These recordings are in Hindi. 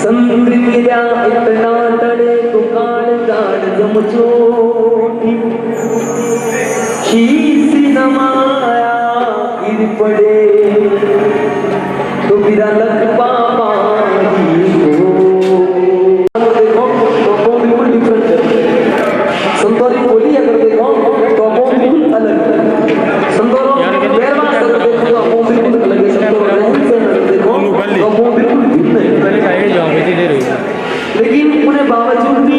संग मेरा इतना तड़े तो काल गाड़ जमचोटी शीश नमाया गिर पड़े तो मेरा लग पापा देखो तो बिल्कुल डिफरेंट है। संतोरी बोली अगर देखो तो बिल्कुल अलग है। संतोरों बेरवास अगर देखो तो बिल्कुल अलग है। संतोरों रहन सहन अगर देखो तो बिल्कुल भिन्न है। लेकिन उन्हें बावजूद भी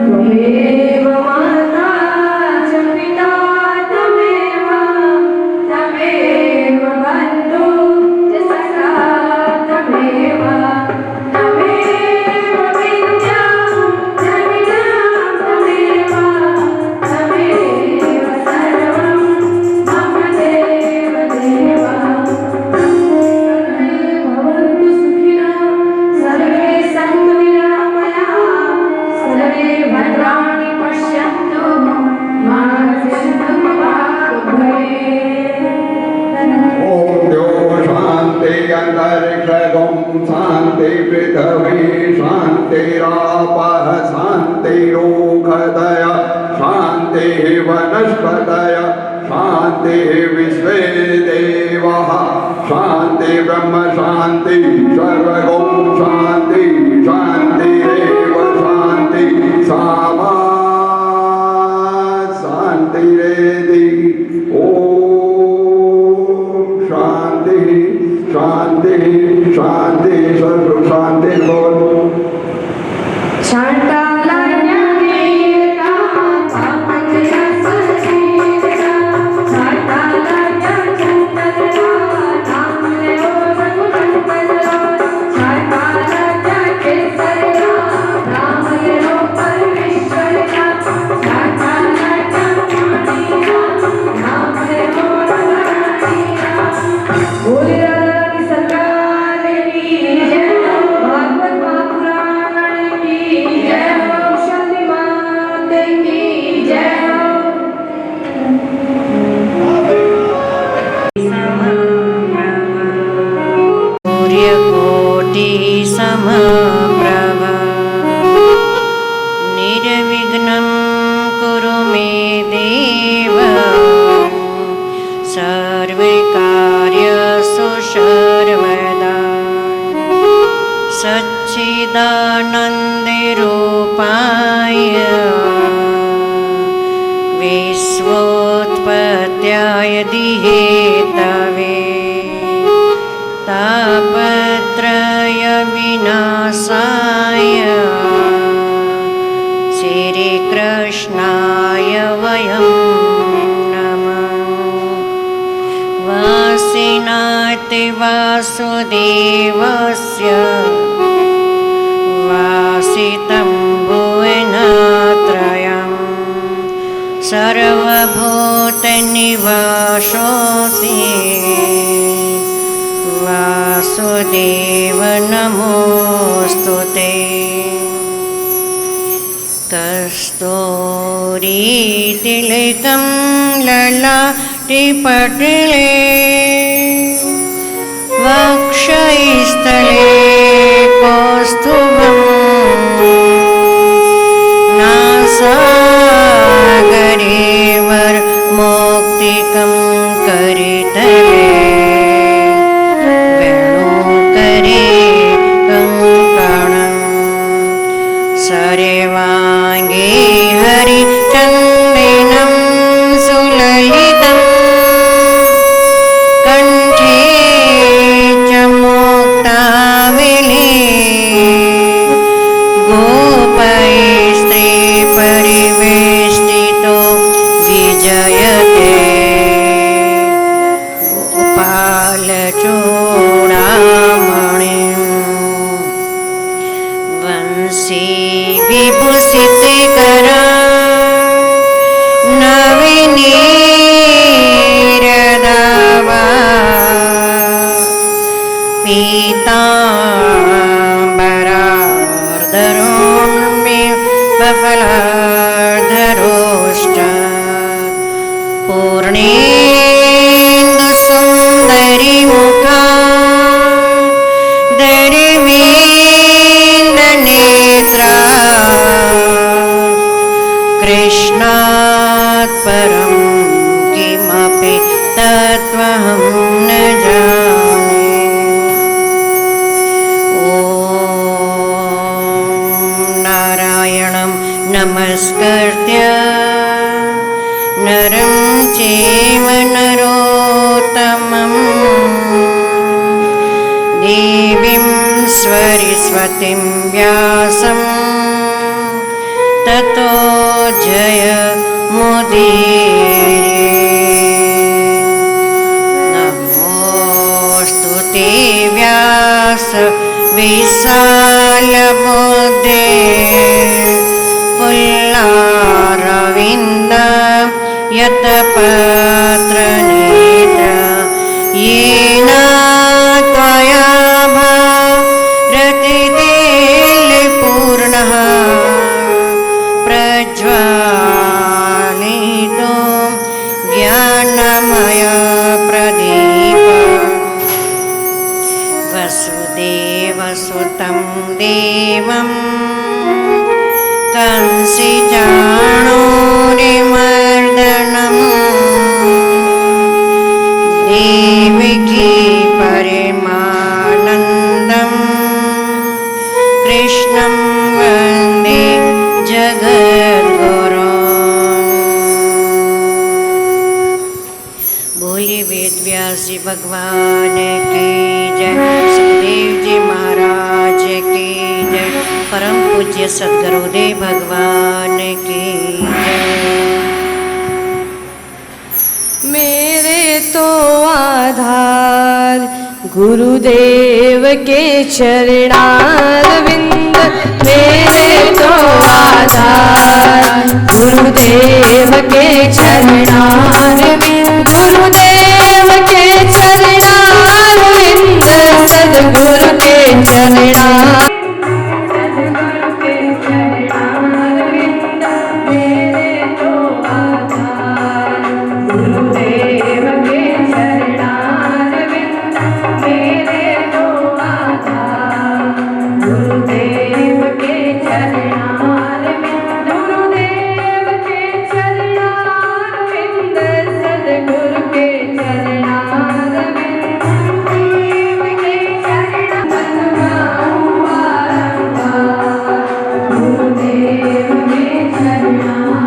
त्वमेव माता च पिता त्वमेव त्वमेव बन्धु च सखा त्वमेव त्वमेव विद्या त्वमेव त्वमेव सर्वं मम देव देव सर्वे भवन्तु सुखिनः सर्वे सन्तु निरामयाः सर्वे भद्राणि पश्यन्तु मा कश्चित् दुःखभाग् भवेत्। ओम द्यो शांति अंतरिक्षगं शांति पृथ्वी शांतिरापः शांतिरोषधय शांति वनस्पतय शांति विश्वे देवाः शांति ब्रह्म शांति सर्वगं शांति शांतिरेव शांति सामा शांतिरेधि। शांति शांति शांति सर्व शांति बोल। शान्तालयनीता पापञ्चया सचीता शान्तालया चन्दना नामलेओ रघुपतिपदो शान्तालया केसरिया रामलेओ परमेश्वरिया शान्तालया ज्ञानिया नामलेओ रघुरानिया। बोले रानी सरकार की जय, भागवत महापुराण की जय, शांति माता की जय। सूर्यकोटि समप्रभ निर्विघ्नं कुरु मे देव सर्वे कार्येषु सर्वदा सच्चिदानन्दरूपाय विश्वोत्पत्त्याय हेतवे तापत्रय विनाशाय श्रीकृष्णाय वयं नमः। वासिनाति वासुदेवस्य वासितं भुवनत्रयं सर्वभूतनिवासोऽसि वासुदेव नमोऽस्तु ते। कस्तूरीतिलकं ललाटिपटले वक्षस्थले कौस्तुभं नासागरे वरमौक्तिकं करितले सर्वाङ्गे हरिचन्दनं सुललितं कण्ठे च मुक्तावली गोपैस्त्रीपरिवेष्टितो विजयते गोपालचूडामणिं वंशी विभूषितकरा नवीनीरदावा पीताम्बरार्धरोष्ट पूर्णेन्दुसुन्दरी मुखा दरिवेन्द्रनेत्रा कृष्णात् परं किमपि तत्त्वहं न जाने। ॐ नारायणं नमस्कृत्य नरं चैव नरोत्तमं देवीं सरस्वतीं व्यासं ततो जय मुदीर्ये। नमोऽस्तु ते व्यास विशालबुद्धे पुल्लारविन्द यतपत्रनेत्र येन त्वया भारतितेलपूर्णः प्रज्वालितो ज्ञानमय प्रदीप। वसुदेवसुतं देवं कंसचाणूरमर्दनम् देवकी परमानन्दं कृष्णं वन्दे जगद्गुरुम्। बोलिए वेद व्यास जी भगवान की जय, सुखदेव जी महाराज की जय, परम पूज्य सद्गुरुदेव भगवान की जय। मेरे तो आधार गुरुदेव के चरणारविंद, मेरे तो आधार गुरुदेव के चरणारविंद, गुरुदेव के चरणारविंद, सद्गुरु के चरणारविंद, मेरे तो आधार गुरुदेव के चरणारविंद, मेरे तो आधार गुरुदेव के चरणारविंद, गुरुदेव के चरणारविंद, सद्गुरु के चरणारविंद, गुरुदेव के चरणारविंद, गुरुदेव के चरणारविंद,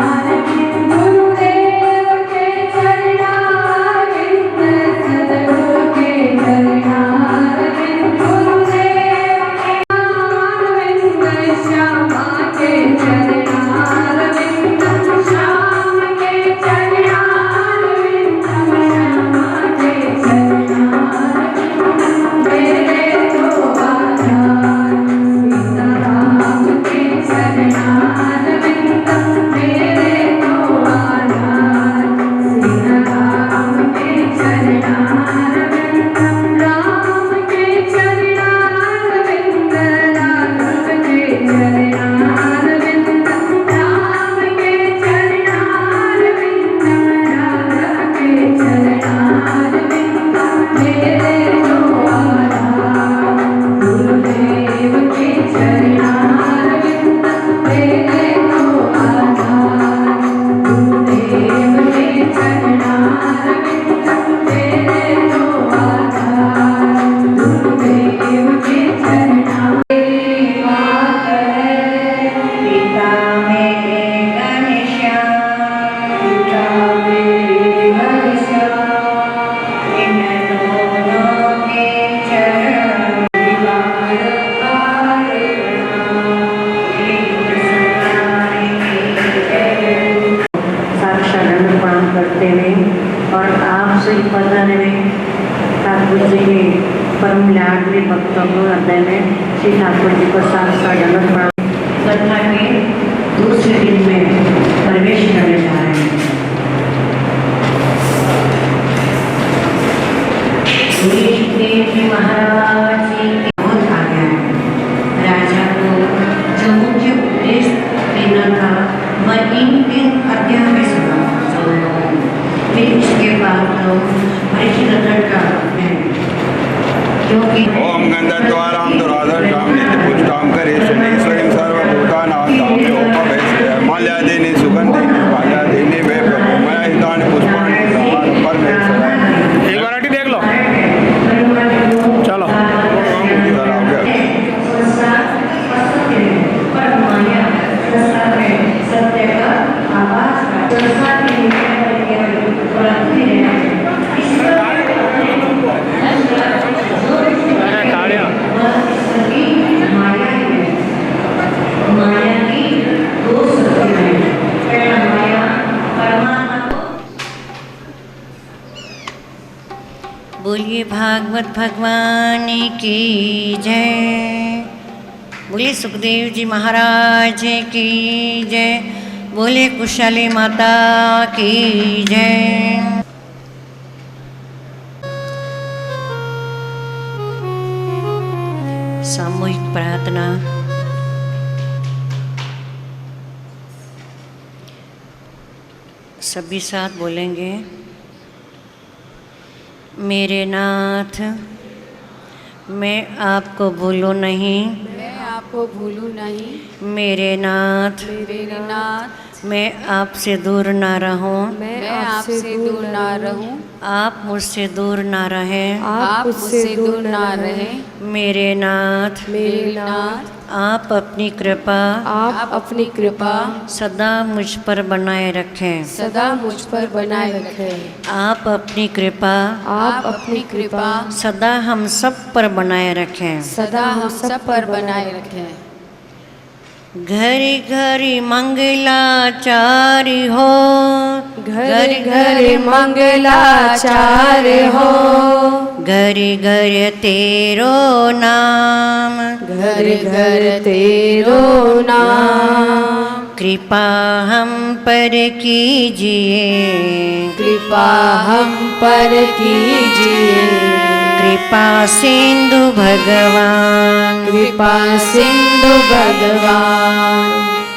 गुरुदेव के चरणारविंद, सद्गुरु के चरणारविंद, गुरुदेव के चरणारविंद, श्यामा के चरणारविंद, श्याम के चरणारविंद, श्यामा के चरणारविंद, मेरे तो आधार सीताराम के चरणारविंद, मेरे तो आधार सीताराम के चरणारविंद, राम के चरणारविंद, राघव के चरणारविंद, राम के चरणारविंद, राघव के चरणारविंद, मेरे तो आधार गुरुदेव के चरणारविंद, मेरे तो आधार गुरुदेव के चरणारविंद, मेरे तो आधार गुरुदेव के चरणारविंद। पिता मेरे घनश्याम, पिता मेरे घनश्याम, इन दोनों के चरण साक्षात प्रणाम करते हुए और आपसे पता है ठाकुर जी के परम लाडले भक्तों को हृदय में श्री ठाकुर जी को साक्षात प्रणाम कथा के दूसरे दिन में प्रवेश करने जा रहे हैं। देव जी महाराज जी बहुत आ गया है। राजा को जो मुख्य उपदेश देना था वह इन अध्याय में सुना। फिर इसके बाद तो परिचय का है, क्योंकि ओम गंधद्वारां दुराधर शाम नित्य पुष्टाम करे शनीश्वरीं सर्वभूतानां ताम्योपवेशय माल्यादीनि सुगंधिनि माल्यादीनि वे प्रभु मया हितानि पुष्पाणि परमेश्वर। एक बार देख लो, चलो सत्य का आवाज बोलिए भागवत भगवान की जय। बोलिए सुखदेव जी महाराज की जय। बोले कुशली माता की जय। सामूहिक प्रार्थना। सभी साथ बोलेंगे। मेरे नाथ, मैं आपको भूलूं नहीं। मैं आपको भूलूं नहीं। मेरे नाथ, मेरे नाथ, मैं आपसे दूर ना रहूं। मैं आपसे दूर ना रहूं। आप मुझसे दूर ना रहें। आप मुझसे दूर ना रहें। मेरे नाथ, मेरे नाथ, आप अपनी कृपा आप अपनी कृपा सदा मुझ पर बनाए रखें। सदा मुझ पर बनाए रखें। आप अपनी कृपा आप अपनी कृपा सदा हम सब पर बनाए रखें। सदा हम सब पर बनाए रखें। घरी घरी मंगलाचारी हो। घर घर मंगलाचार हो। घरी घर तेरो नाम। घर घर तेरो नाम। कृपा हम पर कीजिए। कृपा हम पर कीजिए। कृपा सिंधु भगवान। कृपा सिंधु भगवान।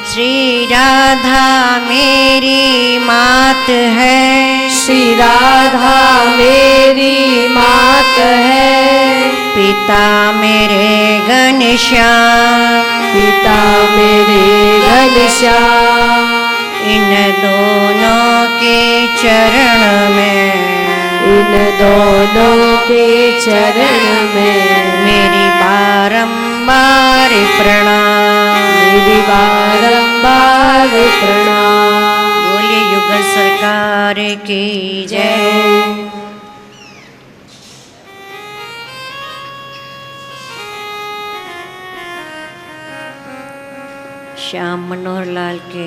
श्री राधा मेरी मात है। श्री राधा मेरी मात है। पिता मेरे घनश्याम। पिता मेरे घनश्याम। इन दोनों के चरण में। इन दोनों के चरण में मेरी बारंबार प्रणाम। मेरी बारंबार प्रणाम। बोलिए युगल सरकार की जय। श्याम मनोहर लाल के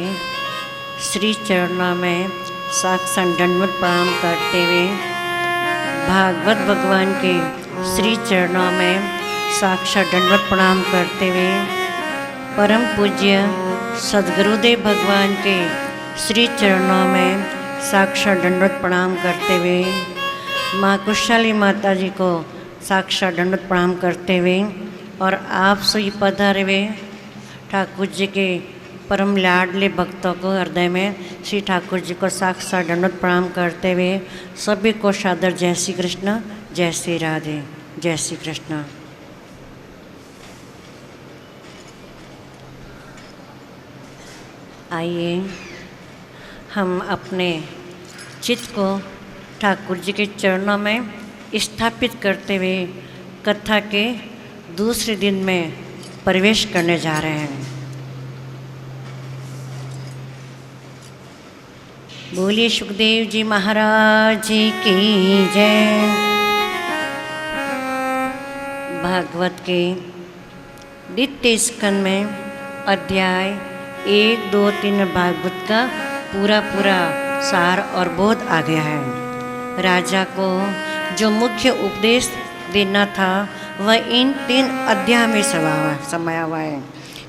श्री चरणों में साक्षात दंडवत प्रणाम करते हुए, भागवत भगवान के श्री चरणों में साक्षात दंडवत प्रणाम करते हुए, परम पूज्य सद्गुरुदेव भगवान के श्री चरणों में साक्षात दंडवत प्रणाम करते हुए, माँ कुशली माता जी को साक्षात दंडवत प्रणाम करते हुए और आप सभी पधारे हुए ठाकुर जी के परम लाडले भक्तों को हृदय में श्री ठाकुर जी को साक्षात दंडवत प्रणाम करते हुए सभी को सादर जय श्री कृष्ण, जय श्री राधे, जय श्री कृष्ण। आइए हम अपने चित्त को ठाकुर जी के चरणों में स्थापित करते हुए कथा के दूसरे दिन में प्रवेश करने जा रहे हैं। बोलिए सुखदेव जी महाराज की जय। भागवत के द्वितीय स्कंद में अध्याय 1, 2, 3 भागवत का पूरा सार और बोध आ गया है। राजा को जो मुख्य उपदेश देना था वह इन 3 अध्याय में समाया हुआ है।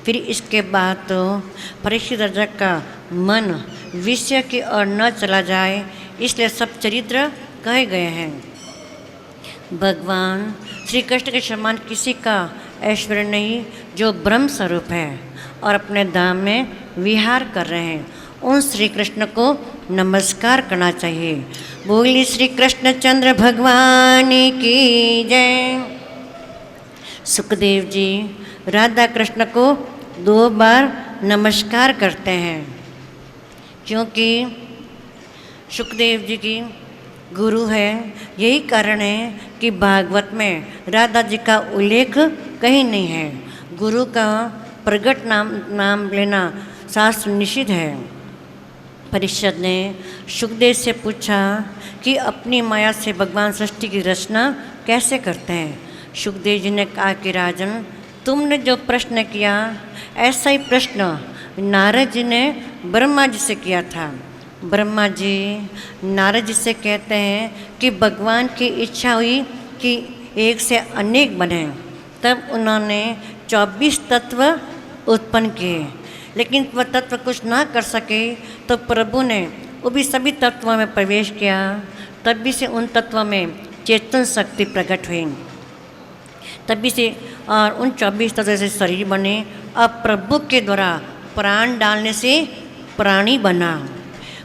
फिर इसके बाद तो परीक्षित राजा का मन विषय की ओर न चला जाए, इसलिए सब चरित्र कहे गए हैं। भगवान श्री कृष्ण के समान किसी का ऐश्वर्य नहीं जो ब्रह्म स्वरूप है और अपने धाम में विहार कर रहे हैं। उन श्री कृष्ण को नमस्कार करना चाहिए। बोली श्री कृष्ण चंद्र भगवान की जय। सुखदेव जी राधा कृष्ण को 2 बार नमस्कार करते हैं, क्योंकि सुखदेव जी की गुरु है। यही कारण है कि भागवत में राधा जी का उल्लेख कहीं नहीं है। गुरु का प्रगट नाम लेना शास्त्र निषिद्ध है। परीक्षित ने सुखदेव से पूछा कि अपनी माया से भगवान सृष्टि की रचना कैसे करते हैं। सुखदेव जी ने कहा कि राजन, तुमने जो प्रश्न किया ऐसा ही प्रश्न नारद जी ने ब्रह्मा जी से किया था। ब्रह्मा जी नारद जी से कहते हैं कि भगवान की इच्छा हुई कि एक से अनेक बने, तब उन्होंने 24 तत्व उत्पन्न किए, लेकिन वह तत्व कुछ ना कर सके तो प्रभु ने वो भी सभी तत्वों में प्रवेश किया, तभी से उन तत्वों में चेतन शक्ति प्रकट हुई, तभी से और उन 24 तत्वों से शरीर बने। अब प्रभु के द्वारा प्राण डालने से प्राणी बना,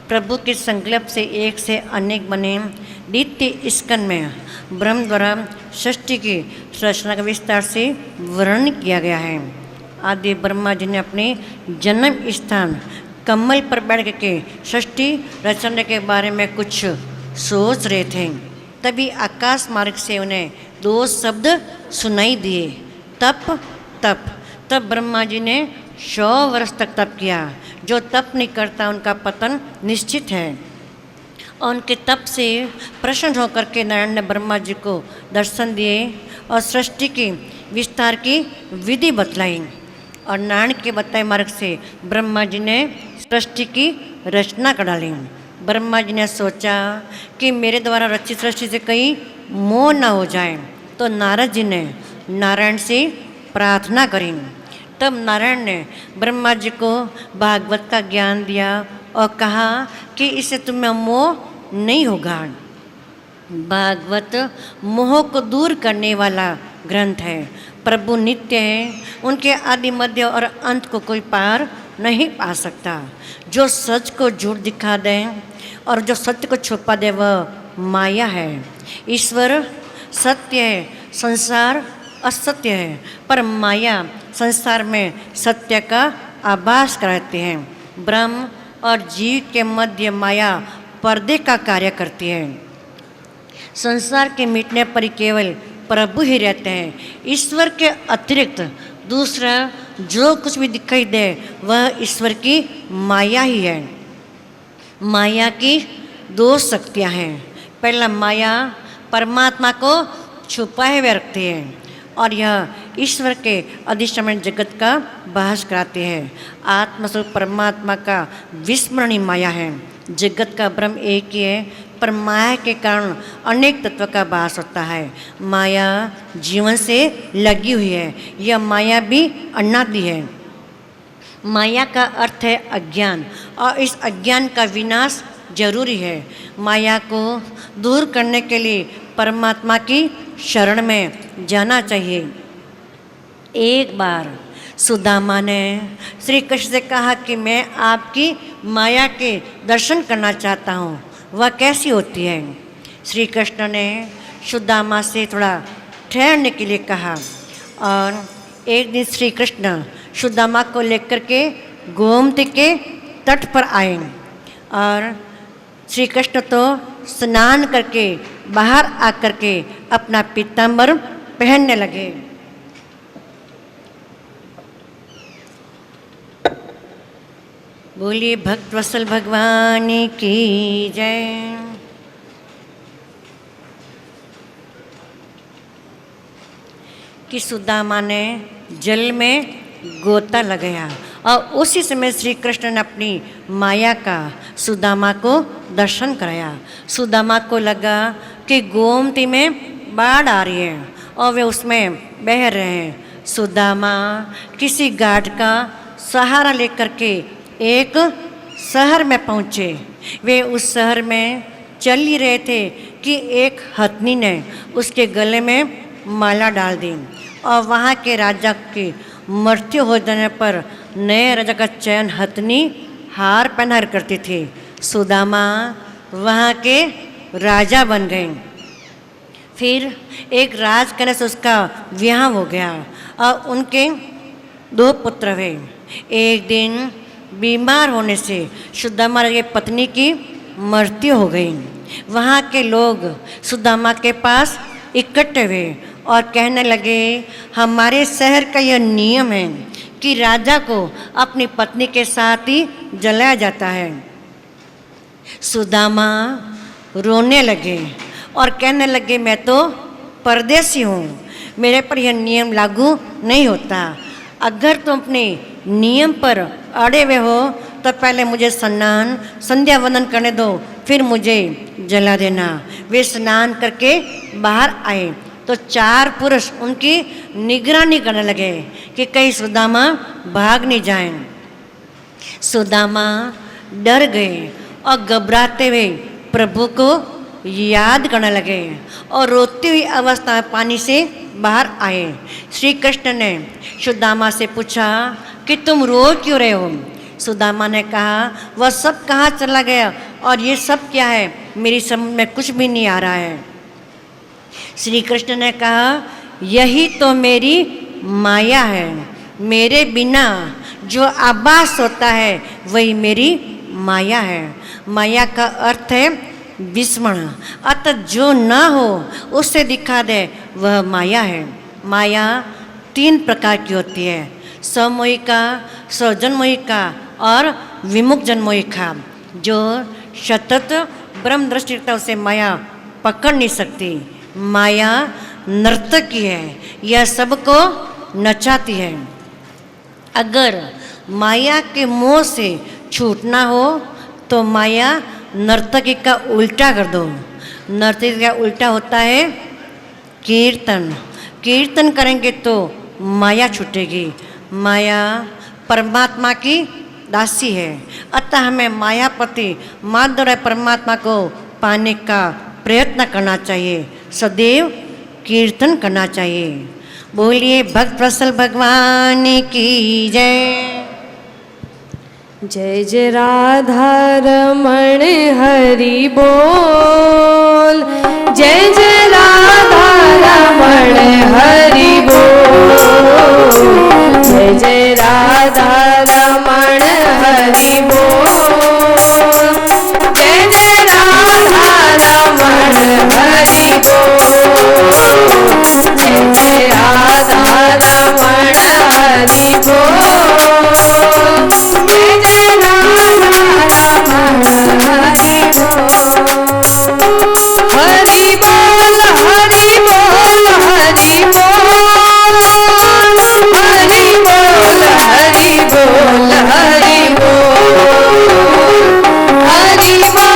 प्रभु के संकल्प से एक से अनेक बने। द्वितीय स्कंद में ब्रह्म द्वारा सृष्टि की रचना का विस्तार से वर्णन किया गया है। आदि ब्रह्मा जी ने अपने जन्म स्थान कमल पर बैठ के सृष्टि रचना के बारे में कुछ सोच रहे थे, तभी आकाश मार्ग से उन्हें 2 शब्द सुनाई दिए, तप तप। तब ब्रह्मा जी ने 100 वर्ष तक तप किया। जो तप नहीं करता उनका पतन निश्चित है। और उनके तप से प्रसन्न होकर के नारायण ने ब्रह्मा जी को दर्शन दिए और सृष्टि की विस्तार की विधि बतलाई, और नारायण के बताए मार्ग से ब्रह्मा जी ने सृष्टि की रचना कर डाली। ब्रह्मा जी ने सोचा कि मेरे द्वारा रचित सृष्टि से कहीं मोह न हो जाए, तो नारद जी ने नारायण से प्रार्थना करी। तब नारायण ने ब्रह्मा जी को भागवत का ज्ञान दिया और कहा कि इससे तुम्हें मोह नहीं होगा। भागवत मोह को दूर करने वाला ग्रंथ है। प्रभु नित्य है, उनके आदि मध्य और अंत को कोई पार नहीं पा सकता। जो सच को झूठ दिखा दे और जो सत्य को छुपा दे वह माया है। ईश्वर सत्य है, संसार असत्य है, पर माया संसार में सत्य का आभास कराती है। ब्रह्म और जीव के मध्य माया पर्दे का कार्य करती है। संसार के मिटने पर केवल प्रभु ही रहते हैं। ईश्वर के अतिरिक्त दूसरा जो कुछ भी दिखाई दे वह ईश्वर की माया ही है। माया की 2 शक्तियाँ हैं। पहला, माया परमात्मा को छुपाए हुए रखती है और यह ईश्वर के अधिष्ठान जगत का बहस कराती है। आत्मस्वरूप परमात्मा का विस्मरणीय माया है। जगत का ब्रह्म एक ही है, पर माया के कारण अनेक तत्व का वास होता है। माया जीवन से लगी हुई है। यह माया भी अनादि है। माया का अर्थ है अज्ञान, और इस अज्ञान का विनाश जरूरी है। माया को दूर करने के लिए परमात्मा की शरण में जाना चाहिए। एक बार सुदामा ने श्री कृष्ण से कहा कि मैं आपकी माया के दर्शन करना चाहता हूँ, वह कैसी होती है। श्री कृष्ण ने सुदामा से थोड़ा ठहरने के लिए कहा, और एक दिन श्री कृष्ण सुदामा को लेकर के गोमती के तट पर आए, और श्री कृष्ण तो स्नान करके बाहर आकर के अपना पीताम्बर पहनने लगे। बोलिए भक्त वत्सल भगवान की जय। कि सुदामा ने जल में गोता लगाया, और उसी समय श्री कृष्ण ने अपनी माया का सुदामा को दर्शन कराया। सुदामा को लगा कि गोमती में बाढ़ आ रही है और वे उसमें बह रहे हैं। सुदामा किसी घाट का सहारा लेकर के एक शहर में पहुँचे। वे उस शहर में चल ही रहे थे कि एक हथनी ने उसके गले में माला डाल दी, और वहाँ के राजा की मृत्यु हो जाने पर नए राजा का चयन हथनी हार पहनार करती थी। सुदामा वहाँ के राजा बन गए। फिर एक राजकन्या से उसका विवाह हो गया और उनके 2 पुत्र हुए। एक दिन बीमार होने से सुदामा की पत्नी की मृत्यु हो गई। वहाँ के लोग सुदामा के पास इकट्ठे हुए और कहने लगे, हमारे शहर का यह नियम है कि राजा को अपनी पत्नी के साथ ही जलाया जाता है। सुदामा रोने लगे और कहने लगे, मैं तो परदेसी हूँ, मेरे पर यह नियम लागू नहीं होता। अगर तुम अपने नियम पर अड़े हुए हो तो पहले मुझे स्नान संध्या वंदन करने दो, फिर मुझे जला देना। वे स्नान करके बाहर आए तो 4 पुरुष उनकी निगरानी करने लगे कि कहीं सुदामा भाग नहीं जाएं। सुदामा डर गए और घबराते हुए प्रभु को याद करने लगे और रोती हुई अवस्था में पानी से बाहर आए। श्री कृष्ण ने सुदामा से पूछा कि तुम रो क्यों रहे हो? सुदामा ने कहा, वह सब कहाँ चला गया और ये सब क्या है? मेरी समझ में कुछ भी नहीं आ रहा है। श्री कृष्ण ने कहा, यही तो मेरी माया है। मेरे बिना जो आभास होता है वही मेरी माया है। माया का अर्थ है विस्मरण, अतः जो न हो उससे दिखा दे वह माया है। माया 3 प्रकार की होती है, स्वमोहिका, स्वजन्मोहिका और विमुख जन्मोहिका। जो सतत ब्रह्म दृष्टि रखता है उसे माया पकड़ नहीं सकती। माया नर्तकी है, यह सबको नचाती है। अगर माया के मोह से छूटना हो तो माया नर्तकी का उल्टा कर दो। नर्तकी का उल्टा होता है कीर्तन। कीर्तन करेंगे तो माया छूटेगी। माया परमात्मा की दासी है, अतः हमें मायापति माधुर्य परमात्मा को पाने का प्रयत्न करना चाहिए, सदैव कीर्तन करना चाहिए। बोलिए भक्त वत्सल भगवान की जय। जय जय राधा रमण हरि बोल, जय जय राधा रमण हरि बोल, जय जय राधा रमण हरि बोल, जय जय राधा रमण हरि बोल, जय जय राधा रमण हरि बोल, जय जय राधा रमण हरि बोल। हरि बोल हरि बोल हरि बोल, हरि बोल हरि बोल हरि बोल, हरि बोल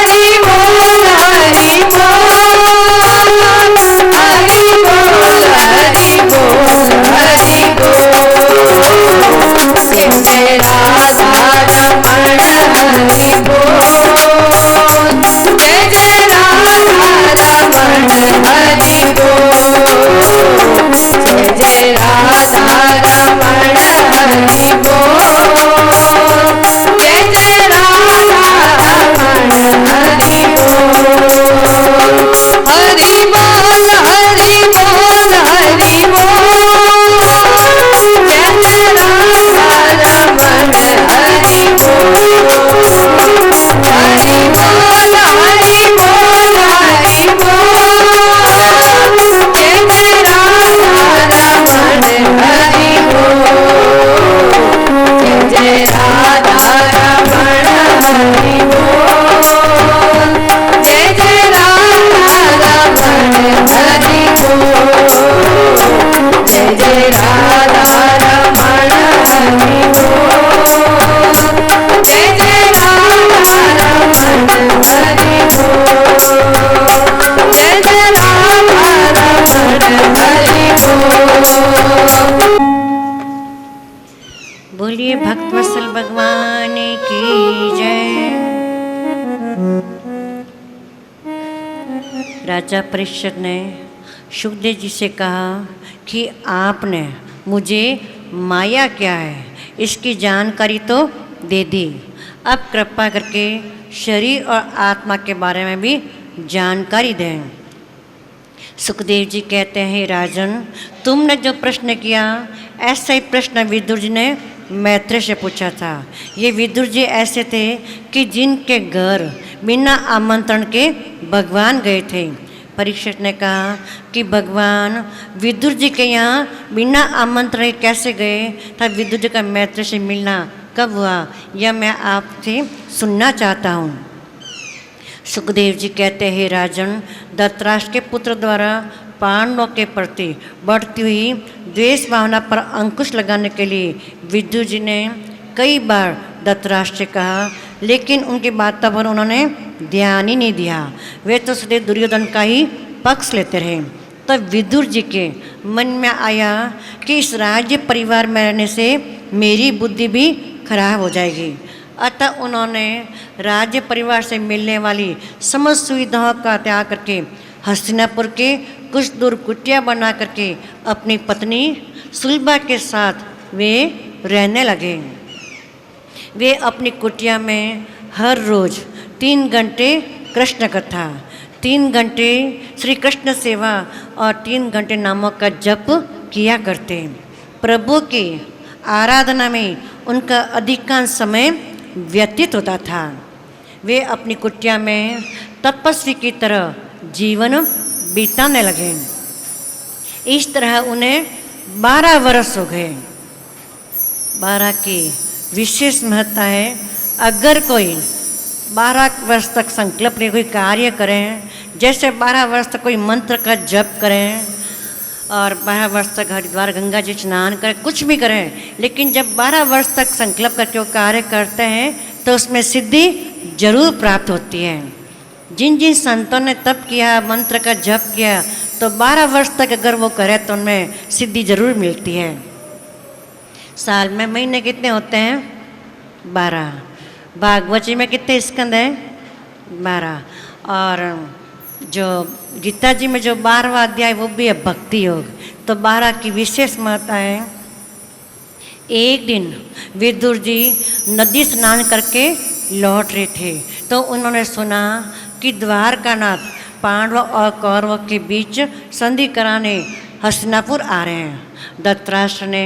हरि बोल हरि बोल, हरि बोल हरि बोल हरि बोल, जय जय राधा रमण हरि बोल, जय जय राधा रमण हरि बोल, जय जय राधा रमण हरि बोल, जय जय राधा रमण हरि बोल, हरि बोल हरि बोल हरि बोल, जय जय राधा रमण हरि बोल, हरि बोल हरि बोल हरि बोल, जय जय राधा रमण हरि बोल, जय जय राधा रमण हरि बोल, जय जय राधा रमण हरि बोल, जय जय राधा रमण हरि बोल, जय जय राधा रमण हरि बोल, जय जय राधा रमण हरि बोल। बोलिए भक्त वत्सल भगवान की जय। राजा परीक्षित ने सुखदेव जी से कहा कि आपने मुझे माया क्या है इसकी जानकारी तो दे दी, अब कृपा करके शरीर और आत्मा के बारे में भी जानकारी दें। सुखदेव जी कहते हैं, राजन तुमने जो प्रश्न किया ऐसा ही प्रश्न विदुर जी ने मैत्रेय से पूछा था। ये विदुर जी ऐसे थे कि जिनके घर बिना आमंत्रण के भगवान गए थे। परीक्षित ने कहा कि भगवान विदुर जी के यहाँ बिना आमंत्रण के कैसे गए, तब विदुर जी का मैत्रेय से मिलना कब हुआ, यह मैं आपसे सुनना चाहता हूँ। सुखदेव जी कहते हैं, राजन धृतराष्ट्र के पुत्र द्वारा पांडवों के प्रति बढ़ती हुई द्वेष भावना पर अंकुश लगाने के लिए विदुर जी ने कई बार धृतराष्ट्र से कहा, लेकिन उनकी बातों पर उन्होंने ध्यान ही नहीं दिया। वे तो सदैव दुर्योधन का ही पक्ष लेते रहे। तब विदुर जी के मन में आया कि इस राज्य परिवार में रहने से मेरी बुद्धि भी खराब हो जाएगी। अतः उन्होंने राज्य परिवार से मिलने वाली समस्त सुविधाओं का त्याग करके हस्तिनापुर के कुछ दूर कुटिया बना करके अपनी पत्नी सुलभा के साथ वे रहने लगे। वे अपनी कुटिया में हर रोज 3 घंटे कृष्ण कथा, 3 घंटे श्री कृष्ण सेवा और 3 घंटे नामों का जप किया करते। प्रभु की आराधना में उनका अधिकांश समय व्यतीत होता था। वे अपनी कुटिया में तपस्वी की तरह जीवन बिताने लगे। इस तरह उन्हें 12 वर्ष हो गए। 12 की विशेष महत्ता है। अगर कोई 12 वर्ष तक संकल्प ले कोई कार्य करें, जैसे 12 वर्ष तक कोई मंत्र का जप करें और 12 वर्ष तक हरिद्वार गंगा जी स्नान करें, कुछ भी करें, लेकिन जब 12 वर्ष तक संकल्प करके वो कार्य करते हैं तो उसमें सिद्धि जरूर प्राप्त होती है। जिन जिन संतों ने तप किया, मंत्र का जप किया, तो 12 वर्ष तक अगर वो करे तो उनमें सिद्धि जरूर मिलती है। साल में महीने कितने होते हैं? 12। भागवत जी में कितने स्कंद हैं? 12। और जो गीता जी में जो 12वां अध्याय वो भी है भक्ति योग। तो 12 की विशेष महत्ता है। एक दिन विदुर जी नदी स्नान करके लौट रहे थे तो उन्होंने सुना कि द्वारकानाथ पांडवों और कौरवों के बीच संधि कराने हस्तिनापुर आ रहे हैं। धृतराष्ट्र ने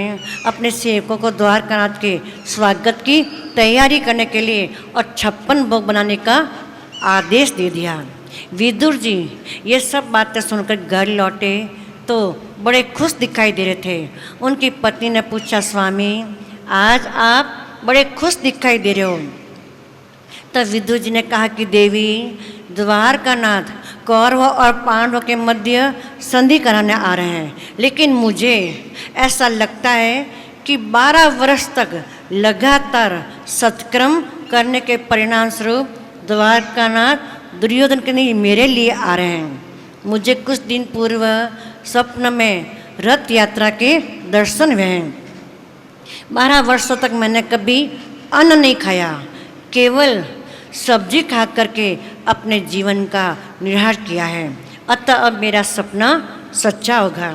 अपने सेवकों को द्वारकानाथ के स्वागत की तैयारी करने के लिए और 56 भोग बनाने का आदेश दे दिया। विदुर जी ये सब बातें सुनकर घर लौटे तो बड़े खुश दिखाई दे रहे थे। उनकी पत्नी ने पूछा, स्वामी आज आप बड़े खुश दिखाई दे रहे हो। तब विदुर जी ने कहा कि देवी, द्वारकानाथ कौरवों और पांडवों के मध्य संधि कराने आ रहे हैं, लेकिन मुझे ऐसा लगता है कि 12 वर्ष तक लगातार सत्कर्म करने के परिणाम स्वरूप द्वारकानाथ दुर्योधन के नहीं मेरे लिए आ रहे हैं। मुझे कुछ दिन पूर्व स्वप्न में रथ यात्रा के दर्शन हुए हैं। 12 वर्षों तक मैंने कभी अन्न नहीं खाया, केवल सब्जी खा करके अपने जीवन का निर्वाह किया है। अतः अब मेरा सपना सच्चा होगा।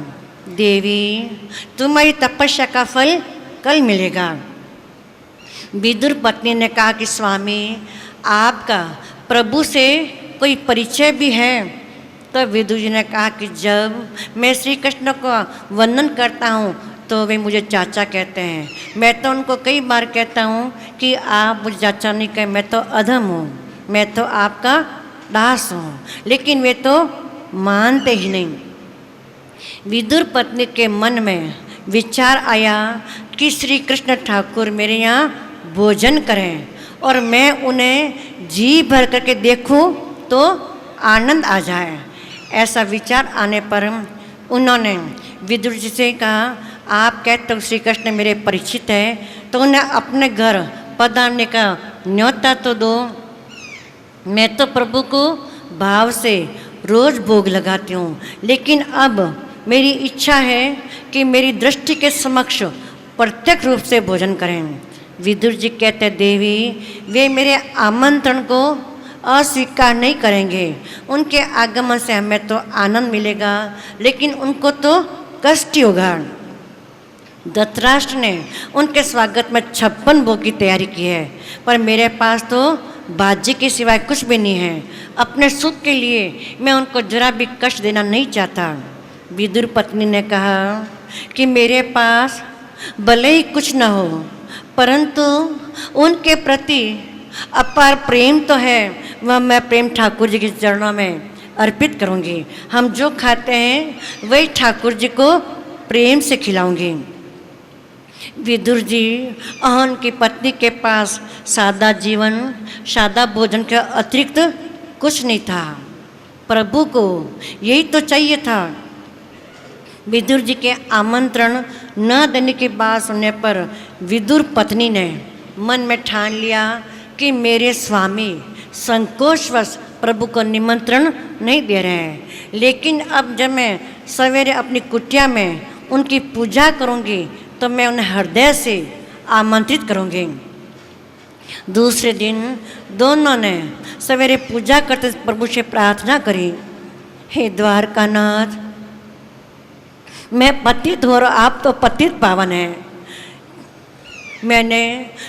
देवी, तुम्हारी तपस्या का फल कल मिलेगा। विदुर पत्नी ने कहा कि स्वामी आपका प्रभु से कोई परिचय भी है। तो विदुर जी ने कहा कि जब मैं श्री कृष्ण को वंदन करता हूँ तो वे मुझे चाचा कहते हैं। मैं तो उनको कई बार कहता हूँ कि आप मुझे चाचा नहीं कहें, मैं तो अधम हूँ, मैं तो आपका दास हूँ, लेकिन वे तो मानते ही नहीं। विदुर पत्नी के मन में विचार आया कि श्री कृष्ण ठाकुर मेरे यहाँ भोजन करें और मैं उन्हें जी भर करके देखूं तो आनंद आ जाए। ऐसा विचार आने पर उन्होंने विदुर जी से कहा, आप कहते हो श्री कृष्ण मेरे परिचित हैं, तो उन्हें अपने घर पधारने का न्योता तो दो। मैं तो प्रभु को भाव से रोज भोग लगाती हूँ, लेकिन अब मेरी इच्छा है कि मेरी दृष्टि के समक्ष प्रत्यक्ष रूप से भोजन करें। विदुर जी कहते, देवी वे मेरे आमंत्रण को अस्वीकार नहीं करेंगे। उनके आगमन से हमें तो आनंद मिलेगा, लेकिन उनको तो कष्ट ही होगा। धृतराष्ट्र ने उनके स्वागत में 56 भोग की तैयारी की है, पर मेरे पास तो बाजी के सिवाय कुछ भी नहीं है। अपने सुख के लिए मैं उनको जरा भी कष्ट देना नहीं चाहता। विदुर पत्नी ने कहा कि मेरे पास भले ही कुछ न हो, परंतु उनके प्रति अपार प्रेम तो है, वह मैं प्रेम ठाकुर जी के चरणों में अर्पित करूंगी। हम जो खाते हैं वही ठाकुर जी को प्रेम से खिलाऊंगी। विदुर जी अहन की पत्नी के पास सादा जीवन, सादा भोजन के अतिरिक्त कुछ नहीं था। प्रभु को यही तो चाहिए था। विदुर जी के आमंत्रण न देने की बात सुनने पर विदुर पत्नी ने मन में ठान लिया कि मेरे स्वामी संकोचवश प्रभु को निमंत्रण नहीं दे रहे हैं, लेकिन अब जब मैं सवेरे अपनी कुटिया में उनकी पूजा करूंगी तो मैं उन्हें हृदय से आमंत्रित करूंगी। दूसरे दिन दोनों ने सवेरे पूजा करते प्रभु से प्रार्थना करी, हे द्वारकानाथ, मैं पतित हो और आप तो पतित पावन हैं। मैंने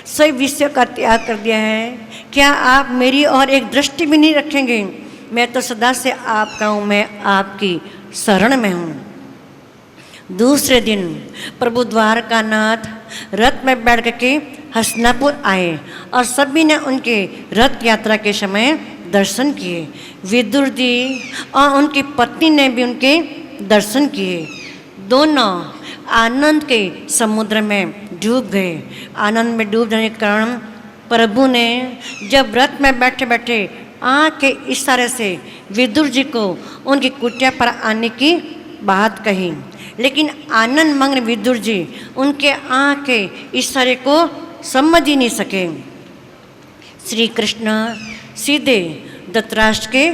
सभी विषयों का त्याग कर दिया है, क्या आप मेरी और एक दृष्टि भी नहीं रखेंगे? मैं तो सदा से आपका हूँ, मैं आपकी शरण में हूँ। दूसरे दिन प्रभु द्वारकानाथ रथ में बैठ के हस्तिनापुर आए और सभी ने उनके रथ यात्रा के समय दर्शन किए। विदुर जी और उनकी पत्नी ने भी उनके दर्शन किए। दोनों आनंद के समुद्र में डूब गए। आनंद में डूब जाने के कारण प्रभु ने जब रथ में बैठे बैठे आँख के इशारे से विदुर जी को उनकी कुटिया पर आने की बात कही, लेकिन आनंद मग्न विदुर जी उनके आँख के इशारे को समझ ही नहीं सके। श्री कृष्ण सीधे धृतराष्ट्र के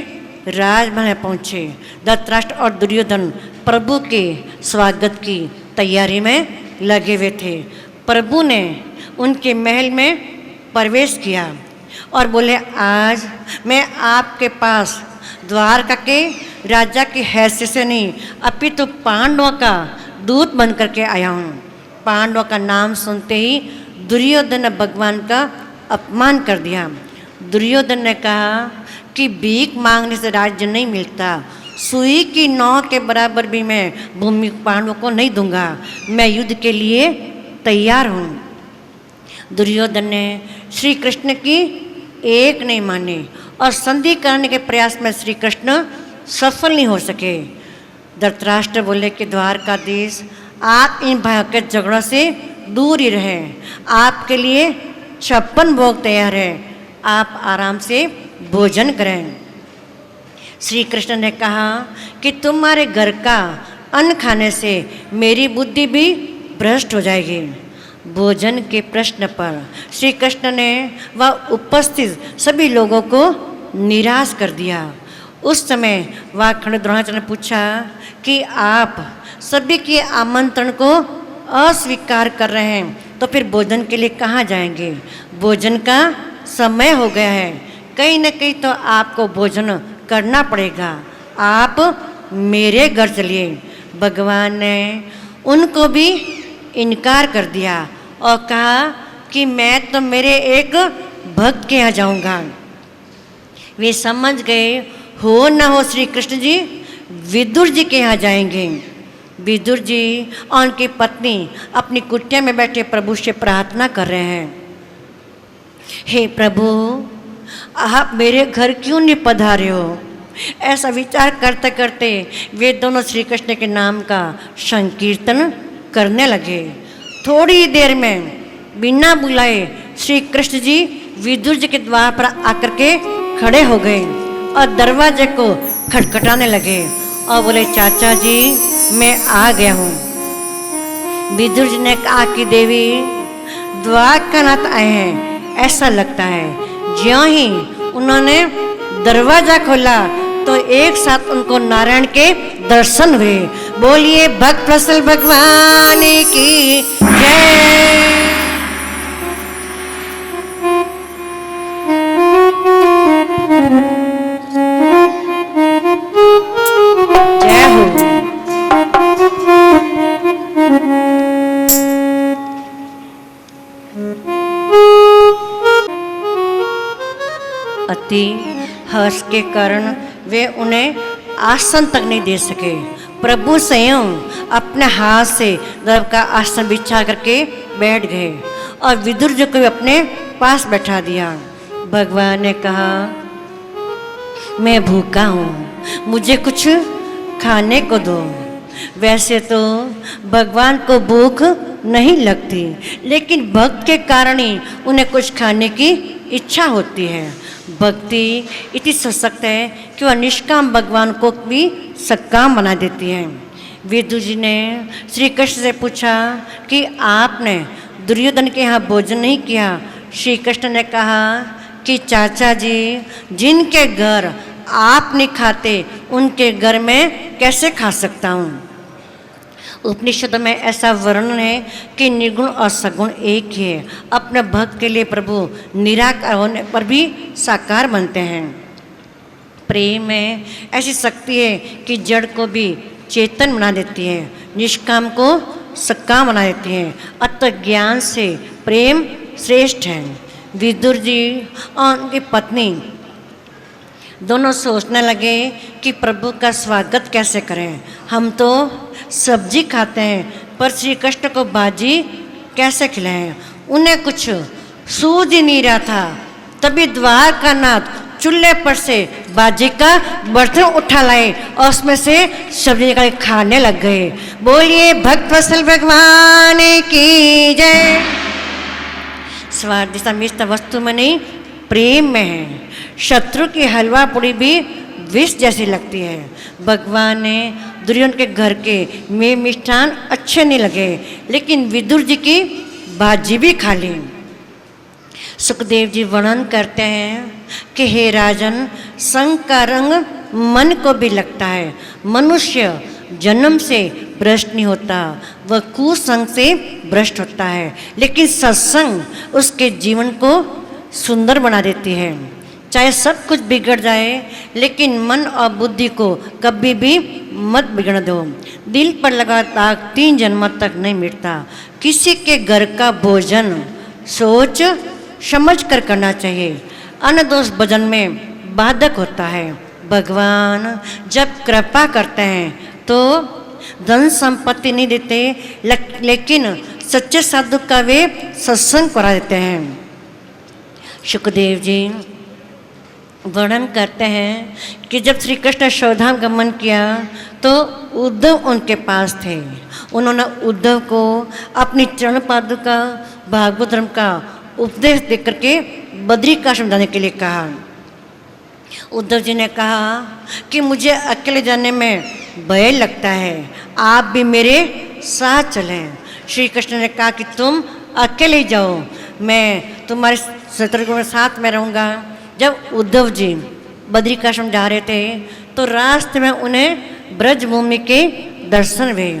राजमहल में पहुँचे। धृतराष्ट्र और दुर्योधन प्रभु के स्वागत की तैयारी में लगे हुए थे। प्रभु ने उनके महल में प्रवेश किया और बोले, आज मैं आपके पास द्वारका के राजा की हैसियत से नहीं अपितु पांडवों का दूत बन करके आया हूँ। पांडवों का नाम सुनते ही दुर्योधन ने भगवान का अपमान कर दिया। दुर्योधन ने कहा कि भीख मांगने से राज्य नहीं मिलता, सुई की नौक के बराबर भी मैं भूमि पांडवों को नहीं दूंगा, मैं युद्ध के लिए तैयार हूँ। दुर्योधन ने श्री कृष्ण की एक नहीं मानी और संधि करने के प्रयास में श्री कृष्ण सफल नहीं हो सके। धृतराष्ट्र बोले कि द्वारकाधीश, आप इन भयंकर झगड़ों से दूर ही रहें, आपके लिए 56 भोग तैयार है, आप आराम से भोजन करें। श्री कृष्ण ने कहा कि तुम्हारे घर का अन्न खाने से मेरी बुद्धि भी भ्रष्ट हो जाएगी। भोजन के प्रश्न पर श्री कृष्ण ने वह उपस्थित सभी लोगों को निराश कर दिया। उस समय वाकण द्रोणाचार्य ने पूछा कि आप सभी के आमंत्रण को अस्वीकार कर रहे हैं तो फिर भोजन के लिए कहाँ जाएंगे? भोजन का समय हो गया है, कहीं न कहीं तो आपको भोजन करना पड़ेगा, आप मेरे घर चलिए। भगवान ने उनको भी इनकार कर दिया और कहा कि मैं तो मेरे एक भक्त के यहाँ जाऊँगा। वे समझ गए हो न हो श्री कृष्ण जी विदुर जी के यहाँ जाएंगे। विदुर जी और उनकी पत्नी अपनी कुटिया में बैठे प्रभु से प्रार्थना कर रहे हैं, हे प्रभु, आप मेरे घर क्यों नहीं पधारे हो? ऐसा विचार करते करते वे दोनों श्री कृष्ण के नाम का संकीर्तन करने लगे। थोड़ी देर में बिना बुलाए श्री कृष्ण जी विदुर जी के द्वार पर आकर के खड़े हो गए और दरवाजे को खटखटाने लगे और बोले, चाचा जी मैं आ गया हूँ। विदुर जी ने कहा कि देवी, द्वारकानाथ आए हैं, ऐसा लगता है। ज्यों ही उन्होंने दरवाजा खोला तो एक साथ उनको नारायण के दर्शन हुए। बोलिए भक्त वत्सल भगवान की जय। जय हो। अति हर्ष के कारण वे उन्हें आसन तक नहीं दे सके। प्रभु स्वयं अपने हाथ से गर्भ का आसन बिछा करके बैठ गए और विदुर जी को अपने पास बैठा दिया। भगवान ने कहा, मैं भूखा हूँ, मुझे कुछ खाने को दो। वैसे तो भगवान को भूख नहीं लगती, लेकिन भक्त के कारण ही उन्हें कुछ खाने की इच्छा होती है। भक्ति इतनी सशक्त है कि वह निष्काम भगवान को भी सकाम बना देती है। विदुर जी ने श्री कृष्ण से पूछा कि आपने दुर्योधन के यहाँ भोजन नहीं किया, श्री कृष्ण ने कहा कि चाचा जी, जिनके घर आप नहीं खाते उनके घर में कैसे खा सकता हूँ। उपनिषद में ऐसा वर्णन है कि निर्गुण और सगुण एक ही है। अपने भक्त के लिए प्रभु निराकार होने पर भी साकार बनते हैं। प्रेम में ऐसी शक्ति है कि जड़ को भी चेतन बना देती है, निष्काम को सकाम बना देती है। अतः ज्ञान से प्रेम श्रेष्ठ है। विदुर जी और उनकी पत्नी दोनों सोचने लगे कि प्रभु का स्वागत कैसे करें। हम तो सब्जी खाते हैं पर श्री कृष्ण को भाजी कैसे खिलाएं। उन्हें कुछ सूझ ही नहीं रहा था। तभी द्वारकानाथ चूल्हे पर से बाजी का बर्तन उठा लाए और उसमें से सब्जी निकाल खाने लग गए। बोलिए भक्त वत्सल भगवान की जय। स्वार्थ समिष्ट वस्तु में नहीं, प्रेम में है। शत्रु की हलवा पूड़ी भी विष जैसी लगती है। भगवान ने दुर्योधन के घर के में मिष्ठान अच्छे नहीं लगे, लेकिन विदुर जी की भाजी भी खा ली। सुखदेव जी वर्णन करते हैं कि हे राजन, संग का रंग मन को भी लगता है। मनुष्य जन्म से भ्रष्ट नहीं होता, वह कुसंग से भ्रष्ट होता है, लेकिन सत्संग उसके जीवन को सुंदर बना देती है। चाहे सब कुछ बिगड़ जाए, लेकिन मन और बुद्धि को कभी भी मत बिगड़ दो। दिल पर लगा दाग 3 जन्म तक नहीं मिटता। किसी के घर का भोजन सोच समझ कर करना चाहिए। अन्न दोष भजन में बाधक होता है। भगवान जब कृपा करते हैं तो धन संपत्ति नहीं देते, लेकिन सच्चे साधु का वे सत्संग करा देते हैं। सुखदेव जी वर्णन करते हैं कि जब श्री कृष्ण शोधाम गमन किया तो उद्धव उनके पास थे। उन्होंने उद्धव को अपनी चरण पादुका भागवत धर्म का उपदेश दे करके बद्रिकाश्रम जाने के लिए कहा। उद्धव जी ने कहा कि मुझे अकेले जाने में भय लगता है, आप भी मेरे साथ चलें। श्री कृष्ण ने कहा कि तुम अकेले जाओ, मैं तुम्हारे शत्रु के साथ में रहूँगा। जब उद्धव जी बद्रिकाश्रम जा रहे थे तो रास्ते में उन्हें ब्रजभूमि के दर्शन हुए।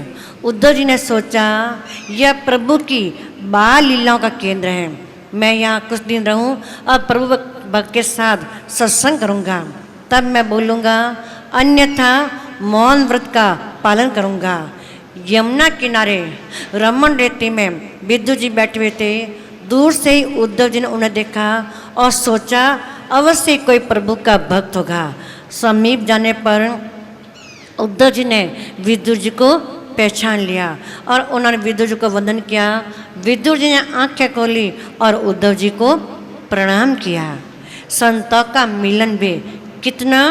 उद्धव जी ने सोचा यह प्रभु की बाल लीलाओं का केंद्र है, मैं यहाँ कुछ दिन रहूँ और प्रभु भक्त के साथ सत्संग करूँगा, तब मैं बोलूँगा, अन्यथा मौन व्रत का पालन करूँगा। यमुना किनारे रमन रेती में विदुर जी बैठे हुए थे। दूर से ही उद्धव जी ने उन्हें देखा और सोचा अवश्य कोई प्रभु का भक्त होगा। समीप जाने पर उद्धव जी ने विदुर जी को पहचान लिया और उन्होंने विदुर जी को वंदन किया। विदुर जी ने आंखें खोली और उद्धव जी को प्रणाम किया। संतों का मिलन भी कितना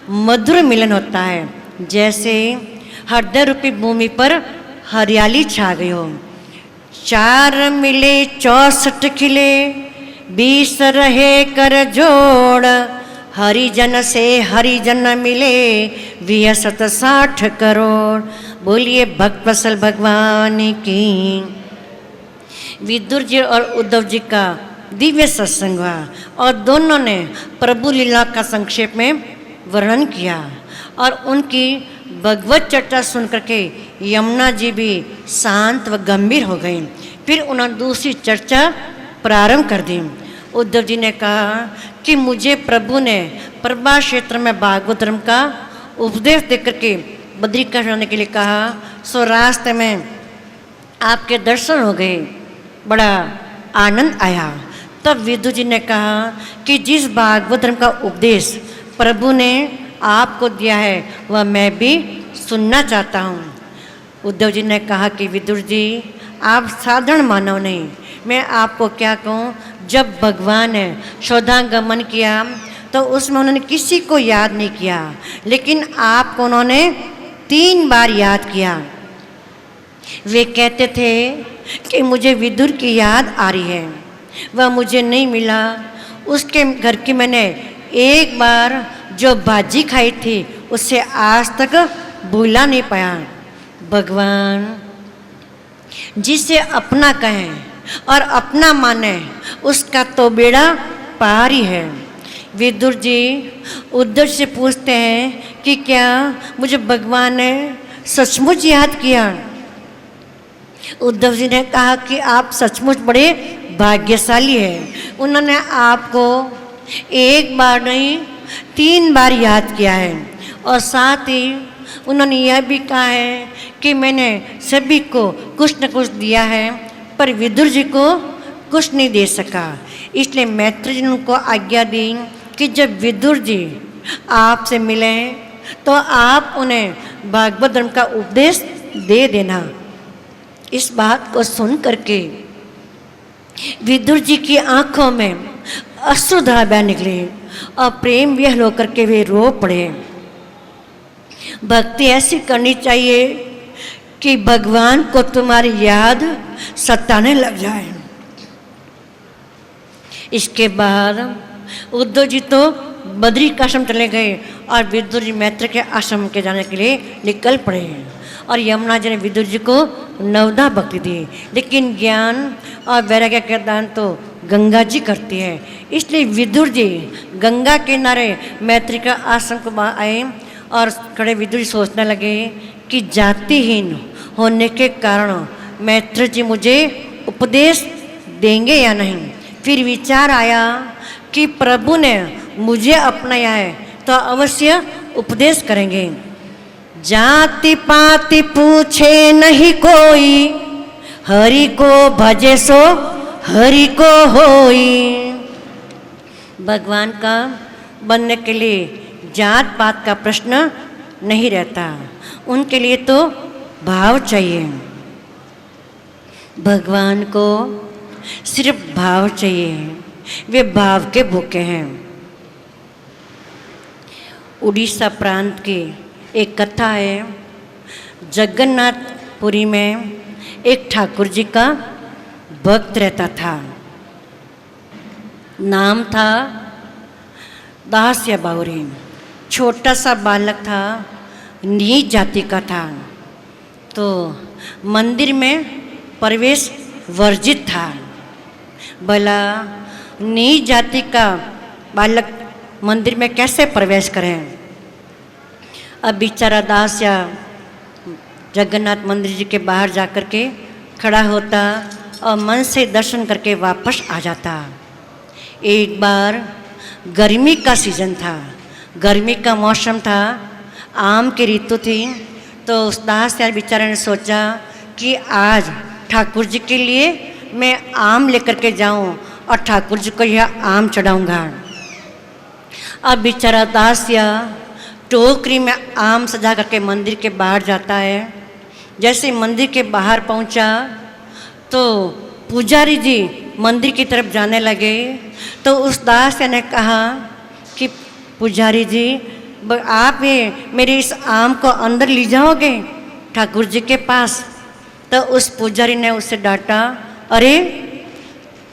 मधुर मिलन होता है, जैसे हृदय रूपी भूमि पर हरियाली छा गई हो। 4 मिले 64 खिले, 20 रहे कर जोड़, हरिजन से हरिजन मिले 20 करोड़। बोलिए भक्त वत्सल भगवान की। विदुर जी और उद्धव जी का दिव्य सत्संग हुआ और दोनों ने प्रभु लीला का संक्षेप में वर्णन किया और उनकी भगवत चर्चा सुन करके यमुना जी भी शांत व गंभीर हो गई। फिर उन्होंने दूसरी चर्चा प्रारंभ कर दी। उद्धव जी ने कहा कि मुझे प्रभु ने प्रभास क्षेत्र में भागवत धर्म का उपदेश देकर के बद्रिकाश्रम जाने के लिए कहा। सो रास्ते में आपके दर्शन हो गए, बड़ा आनंद आया। तब विदुर जी ने कहा कि जिस भागवत धर्म का उपदेश प्रभु ने आपको दिया है वह मैं भी सुनना चाहता हूँ। उद्धव जी ने कहा कि विदुर जी आप साधारण मानव नहीं, मैं आपको क्या कहूँ। जब भगवान ने शोधागमन किया तो उसमें उन्होंने किसी को याद नहीं किया, लेकिन आपको उन्होंने 3 बार याद किया। वे कहते थे कि मुझे विदुर की याद आ रही है, वह मुझे नहीं मिला। उसके घर की मैंने एक बार जो भाजी खाई थी उससे आज तक भूला नहीं पाया। भगवान जिसे अपना कहें और अपना माने उसका तो बेड़ा पार ही है। विदुर जी उद्धव से पूछते हैं कि क्या मुझे भगवान ने सचमुच याद किया? उद्धव जी ने कहा कि आप सचमुच बड़े भाग्यशाली हैं। उन्होंने आपको एक बार नहीं 3 बार याद किया है और साथ ही उन्होंने यह भी कहा है कि मैंने सभी को कुछ न कुछ दिया है, पर विदुर जी को कुछ नहीं दे सका। इसलिए मैत्री जी ने उनको आज्ञा दी कि जब विदुर जी आपसे मिले तो आप उन्हें भागवत धर्म का उपदेश दे देना। इस बात को सुन करके विदुर जी की आंखों में अश्रुधारा बह निकले और प्रेम विह्वल होकर के वे रो पड़े। भक्ति ऐसी करनी चाहिए कि भगवान को तुम्हारी याद सताने लग जाए। इसके बाद उद्धव जी तो बद्री का आश्रम चले गए और विदुर जी मैत्र के आश्रम के जाने के लिए निकल पड़े और यमुना जी ने विदुर जी को नवदा भक्ति दी। लेकिन ज्ञान और वैराग्य का दान तो गंगा जी करती है। इसलिए विदुर जी गंगा के किनारे मैत्री का आश्रम को आए और खड़े विदुर जी सोचने लगे कि जातिहीन होने के कारण मैत्र जी मुझे उपदेश देंगे या नहीं। फिर विचार आया कि प्रभु ने मुझे अपनाया है तो अवश्य उपदेश करेंगे। जाति पाति पूछे नहीं कोई, हरि को भजे सो हरि को होई। भगवान का बनने के लिए जात पात का प्रश्न नहीं रहता, उनके लिए तो भाव चाहिए। भगवान को सिर्फ भाव चाहिए, वे भाव के भूखे हैं। उड़ीसा प्रांत की एक कथा है। जगन्नाथपुरी में एक ठाकुर जी का भक्त रहता था, नाम था दास्य बाउरी। छोटा सा बालक था, नीच जाति का था, तो मंदिर में प्रवेश वर्जित था। भला नीच जाति का बालक मंदिर में कैसे प्रवेश करें? अब बेचारा दास या जगन्नाथ मंदिर जी के बाहर जा कर के खड़ा होता और मन से दर्शन करके वापस आ जाता। एक बार गर्मी का सीज़न था, गर्मी का मौसम था, आम की ऋतु थी, तो उस दास यार बेचारे ने सोचा कि आज ठाकुर जी के लिए मैं आम लेकर के जाऊं और ठाकुर जी को यह आम चढ़ाऊंगा। अब बेचारा दास या टोकरी में आम सजा करके मंदिर के बाहर जाता है। जैसे मंदिर के बाहर पहुंचा तो पुजारी जी मंदिर की तरफ जाने लगे, तो उस दास ने कहा कि पुजारी जी आप ये मेरे इस आम को अंदर ले जाओगे ठाकुर जी के पास? तो उस पुजारी ने उसे डांटा, अरे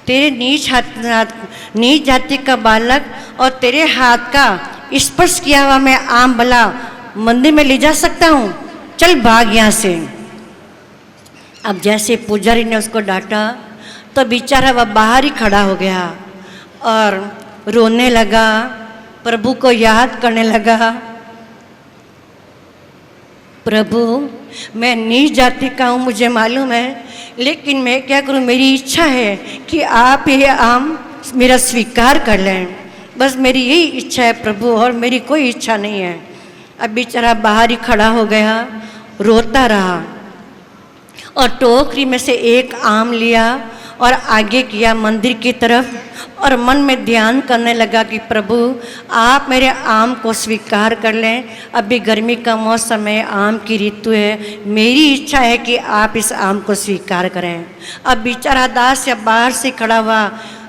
तेरे नीच जाति का बालक और तेरे हाथ का स्पर्श किया हुआ मैं आम भला मंदिर में ले जा सकता हूँ? चल भाग यहाँ से। अब जैसे पुजारी ने उसको डांटा तो बेचारा वह बाहर ही खड़ा हो गया और रोने लगा, प्रभु को याद करने लगा। प्रभु मैं नीच जाति का हूँ, मुझे मालूम है, लेकिन मैं क्या करूँ, मेरी इच्छा है कि आप ये आम मेरा स्वीकार कर लें। बस मेरी यही इच्छा है प्रभु, और मेरी कोई इच्छा नहीं है। अब बेचारा बाहर ही खड़ा हो गया, रोता रहा और टोकरी में से एक आम लिया और आगे किया मंदिर की तरफ और मन में ध्यान करने लगा कि प्रभु आप मेरे आम को स्वीकार कर लें। अभी गर्मी का मौसम है, आम की ऋतु है, मेरी इच्छा है कि आप इस आम को स्वीकार करें। अब बेचारा दास या बाहर से खड़ा हुआ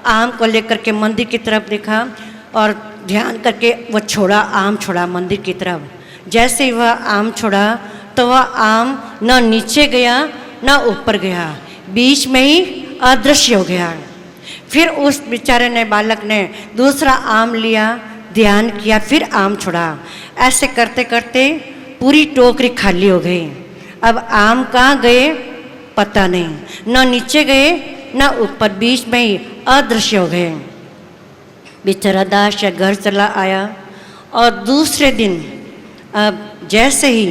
आम को लेकर के मंदिर की तरफ देखा और ध्यान करके वह छोड़ा, आम छोड़ा मंदिर की तरफ। जैसे ही वह आम छोड़ा तो वह आम न नीचे गया न ऊपर गया, बीच में ही अदृश्य हो गया। फिर उस बेचारे ने बालक ने दूसरा आम लिया, ध्यान किया, फिर आम छोड़ा। ऐसे करते करते पूरी टोकरी खाली हो गई। अब आम कहाँ गए पता नहीं, न नीचे गए न ऊपर, बीच में ही अदृश्य हो गए। बेचारा दास घर चला आया और दूसरे दिन अब जैसे ही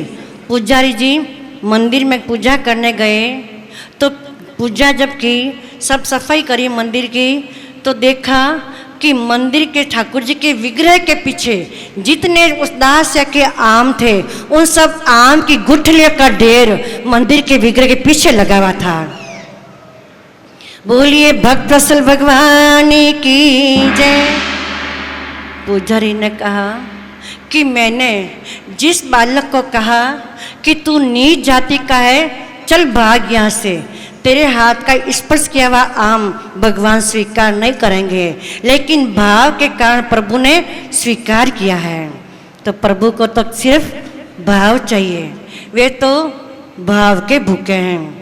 पुजारी जी मंदिर में पूजा करने गए तो पूजा जब की, सब सफाई करी मंदिर की, तो देखा कि मंदिर के ठाकुर जी के विग्रह के पीछे जितने उस दास के आम थे उन सब आम की गुठलियों का ढेर मंदिर के विग्रह के पीछे लगा हुआ था। बोलिए भक्त वत्सल भगवान की जय। पुजारी ने कहा कि मैंने जिस बालक को कहा कि तू नीच जाति का है, चल भाग यहाँ से, तेरे हाथ का स्पर्श किया हुआ आम भगवान स्वीकार नहीं करेंगे, लेकिन भाव के कारण प्रभु ने स्वीकार किया है। तो प्रभु को तो सिर्फ भाव चाहिए, वे तो भाव के भूखे हैं।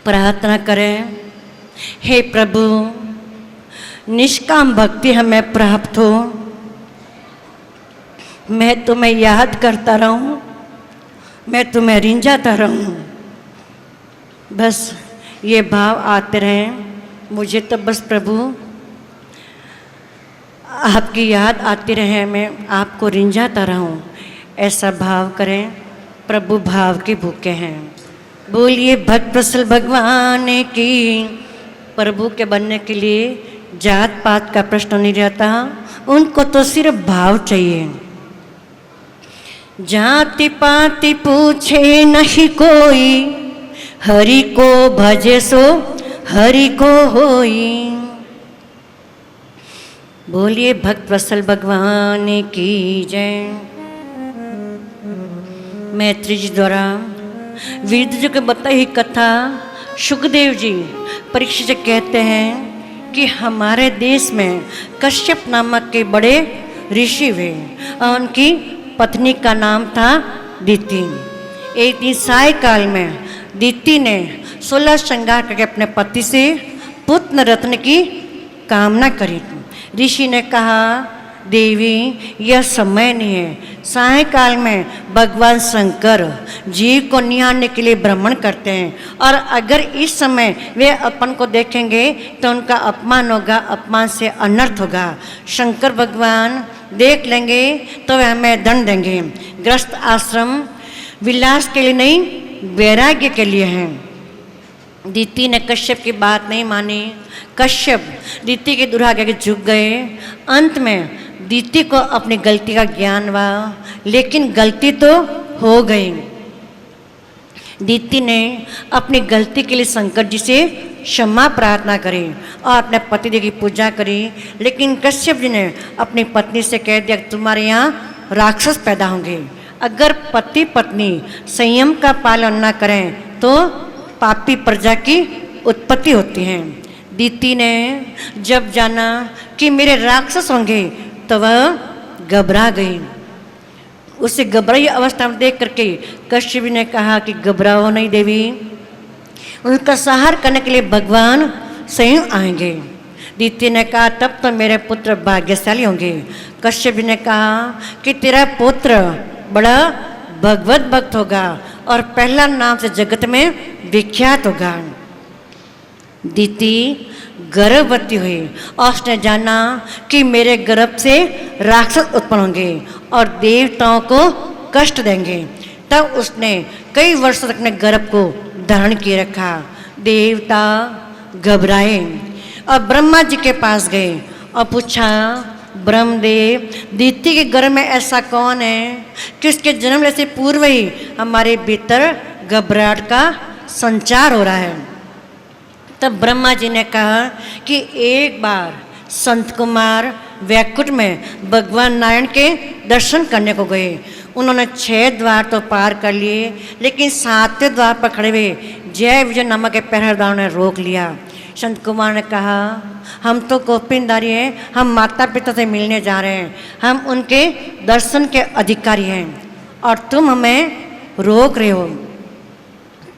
प्रार्थना करें, हे प्रभु निष्काम भक्ति हमें प्राप्त हो, मैं तुम्हें याद करता रहूं, मैं तुम्हें रिंझाता रहूं, बस ये भाव आते रहें। मुझे तो बस प्रभु आपकी याद आती रहे, मैं आपको रिंझाता रहूं, ऐसा भाव करें। प्रभु भाव के भूखे हैं। बोलिए भक्त वत्सल भगवान की। प्रभु के बनने के लिए जात पात का प्रश्न नहीं रहता, उनको तो सिर्फ भाव चाहिए। जाति पाति पूछे नहीं कोई, हरि को भजे सो हरि को होई। बोलिए भक्त वत्सल भगवान की जय। मैत्री जी द्वारा वेद जी को बताई हुई कथा सुखदेव जी परीक्षित जी कहते हैं कि हमारे देश में कश्यप नामक के बड़े ऋषि हुए और उनकी पत्नी का नाम था दीति। एक दिन सायकाल में दीति ने 16 श्रृंगार करके अपने पति से पुत्र रत्न की कामना करी। ऋषि ने कहा, देवी यह समय नहीं है, सायकाल में भगवान शंकर जीव को निहारने के लिए भ्रमण करते हैं और अगर इस समय वे अपन को देखेंगे तो उनका अपमान होगा, अपमान से अनर्थ होगा। शंकर भगवान देख लेंगे तो वे हमें दंड देंगे। गृहस्थ आश्रम विलास के लिए नहीं, वैराग्य के लिए हैं। दीति ने कश्यप की बात नहीं मानी। कश्यप दीति के दुरागे झुक गए। अंत में दीति को अपनी गलती का ज्ञान हुआ, लेकिन गलती तो हो गई। दीति ने अपनी गलती के लिए शंकर जी से क्षमा प्रार्थना करी और अपने पतिदेव की पूजा करी। लेकिन कश्यप जी ने अपनी पत्नी से कह दिया, तुम्हारे यहाँ राक्षस पैदा होंगे। अगर पति पत्नी संयम का पालन न करें तो पापी प्रजा की उत्पत्ति होती है। दीति ने जब जाना कि मेरे राक्षस होंगे तो वह घबरा गई। उसे घबराई अवस्था में देख करके कश्यप ने कहा कि घबराओ नहीं देवी, उनका सहार करने के लिए भगवान स्वयं आएंगे। दीति ने कहा तब तो मेरे पुत्र भाग्यशाली होंगे। कश्यप ने कहा कि तेरा पुत्र बड़ा भगवत भक्त होगा और पहला नाम से जगत में विख्यात होगा। दीति गर्भवती हुई और उसने जाना कि मेरे गर्भ से राक्षस उत्पन्न होंगे और देवताओं को कष्ट देंगे। तब उसने कई वर्षों तक अपने गर्भ को धारण किए रखा। देवता घबराए और ब्रह्मा जी के पास गए और पूछा, ब्रह्मदेव दीति के गर्भ में ऐसा कौन है कि उसके जन्म से पूर्व ही हमारे भीतर घबराहट का संचार हो रहा है। तब ब्रह्मा जी ने कहा कि एक बार संत कुमार वैकुंठ में भगवान नारायण के दर्शन करने को गए। उन्होंने 6 द्वार तो पार कर लिए, लेकिन 7वें द्वार पर खड़े हुए जय विजय नामक के पहरेदारों ने रोक लिया। संत कुमार ने कहा, हम तो गोपिनदारी हैं, हम माता पिता से मिलने जा रहे हैं, हम उनके दर्शन के अधिकारी हैं और तुम हमें रोक रहे हो।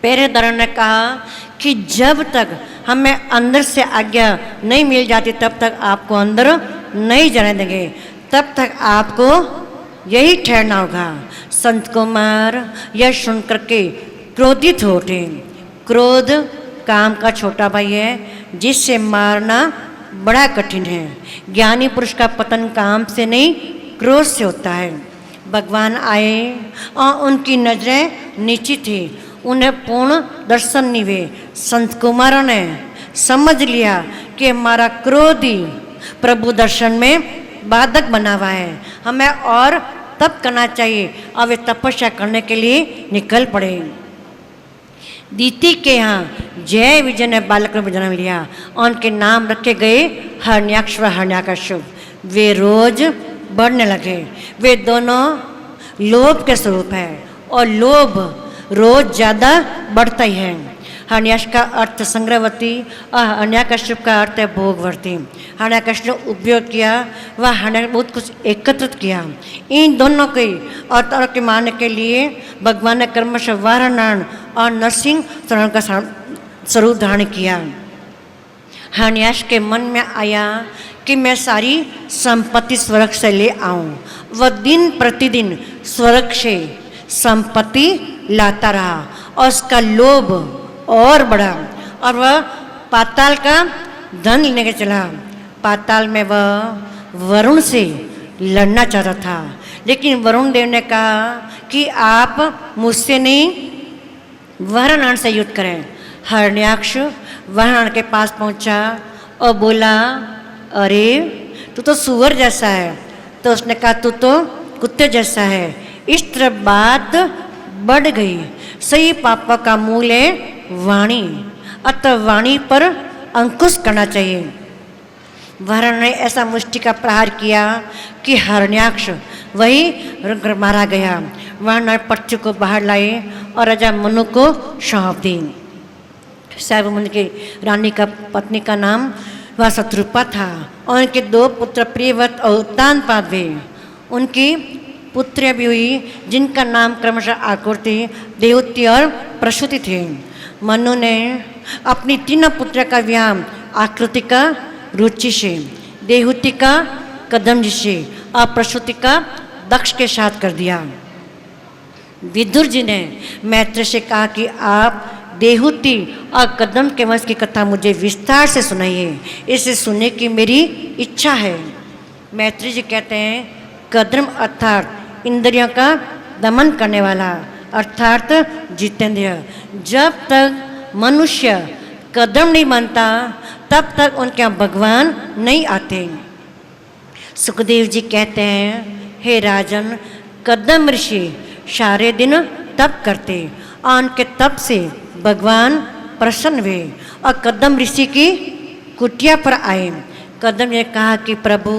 पहरेदारों ने कहा कि जब तक हमें अंदर से आज्ञा नहीं मिल जाती तब तक आपको अंदर नहीं जाने देंगे, तब तक आपको यही ठहरना होगा। संत कुमार यह सुनकर के क्रोधित हो उठे। क्रोध काम का छोटा भाई है जिससे मारना बड़ा कठिन है। ज्ञानी पुरुष का पतन काम से नहीं क्रोध से होता है। भगवान आए और उनकी नजरें नीची थी, उन्हें पूर्ण दर्शन नहीं हुए। संत कुमारों ने समझ लिया कि हमारा क्रोध ही प्रभु दर्शन में बाधक बना हुआ है, हमें और तप करना चाहिए और वे तपस्या करने के लिए निकल पड़े। दीति के यहाँ जय विजय ने बालक में जन्म लिया और उनके नाम रखे गए हरण्याक्ष व हरण्याकश्यप। वे रोज बढ़ने लगे। वे दोनों लोभ के स्वरूप है और लोभ रोज ज़्यादा बढ़ता ही है। हरण्याक्ष का अर्थ संग्रहवती और हरण्याकश्यप का अर्थ है भोगवर्ती। हरण्याकश्यप ने उपयोग किया, वह हरण्याक्ष बहुत कुछ एकत्रित किया। इन दोनों के अवतार के मानने के लिए भगवान ने क्रमशः वाराणरण और नरसिंह शरण का स्वरूप धारण किया। हरण्याक्ष के मन में आया कि मैं सारी संपत्ति स्वर्ग से ले आऊं। वह दिन प्रतिदिन स्वर्ग से संपत्ति लाता रहा और उसका लोभ और बढ़ा और वह पाताल का धन लेने के चला। पाताल में वह वरुण से लड़ना चाहता था, लेकिन वरुण देव ने कहा कि आप मुझसे नहीं वाराणरण से युद्ध करें। हरण्याक्ष वाराणरण के पास पहुंचा और बोला, अरे तू तो सुअर जैसा है। तो उसने कहा, तू तो कुत्ते जैसा है। इस तरह बात बढ़ गई। सही पाप का मूल है वाणी, अतः वाणी पर अंकुश करना चाहिए। वाराणरण ने ऐसा मुष्टि का प्रहार किया कि हरण्याक्ष वही मारा गया। वाराणरण पक्षी को बाहर लाए और राजा मनु को सौंप दी। सैवमुनि की रानी का पत्नी का नाम वह शत्रुपा था और उनके 2 पुत्र प्रियव्रत और उत्तानपाद हुए। उनकी पुत्रियां भी हुई जिनका नाम क्रमशः आकृति, देवती और प्रसूति थे। मनु ने अपनी 3 पुत्र का विवाह आकृति का रुचि से, देहुति का कदम्ब से और प्रसूति का दक्ष के साथ कर दिया। विदुर जी ने मैत्री से कहा कि आप देहुति और कदम्ब के वंश की कथा मुझे विस्तार से सुनाइए, इसे सुनने की मेरी इच्छा है। मैत्री जी कहते हैं, कदम्ब अर्थात इंद्रियों का दमन करने वाला अर्थात जितेंद्रिय। जब तक मनुष्य कदम नहीं बनता तब तक उनके यहाँ भगवान नहीं आते। सुखदेव जी कहते हैं, हे राजन, कदम ऋषि सारे दिन तप करते और उनके तप से भगवान प्रसन्न हुए और कदम ऋषि की कुटिया पर आए। कदम ने कहा कि प्रभु,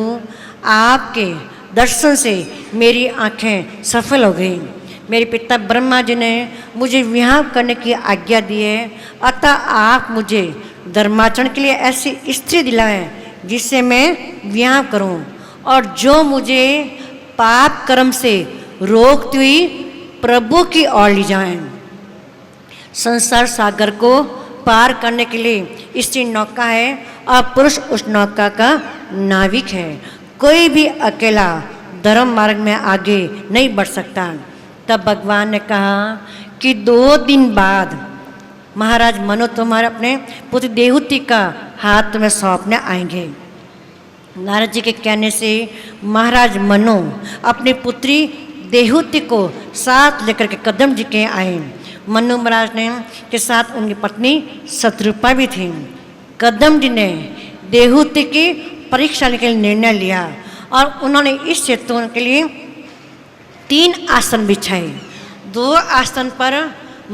आपके दर्शन से मेरी आंखें सफल हो गई। मेरे पिता ब्रह्मा जी ने मुझे विवाह करने की आज्ञा दी है, अतः आप मुझे धर्माचरण के लिए ऐसी स्त्री दिलाएं जिससे मैं विवाह करूं और जो मुझे पाप कर्म से रोकती हुई प्रभु की ओर ले जाएं। संसार सागर को पार करने के लिए स्त्री नौका है और पुरुष उस नौका का नाविक है। कोई भी अकेला धर्म मार्ग में आगे नहीं बढ़ सकता। तब भगवान ने कहा कि 2 दिन बाद महाराज मनु तुम्हारे अपने पुत्र देहुति का हाथ में सौंपने आएंगे। नारद जी के कहने से महाराज मनु अपनी पुत्री देहुति को साथ लेकर के कदम जी के आए। मनु महाराज ने के साथ उनकी पत्नी शत्रुपा भी थी। कदम जी ने देहुति की परीक्षा के लिए निर्णय लिया और उन्होंने इस हेतु के लिए 3 आसन बिछाए। 2 आसन पर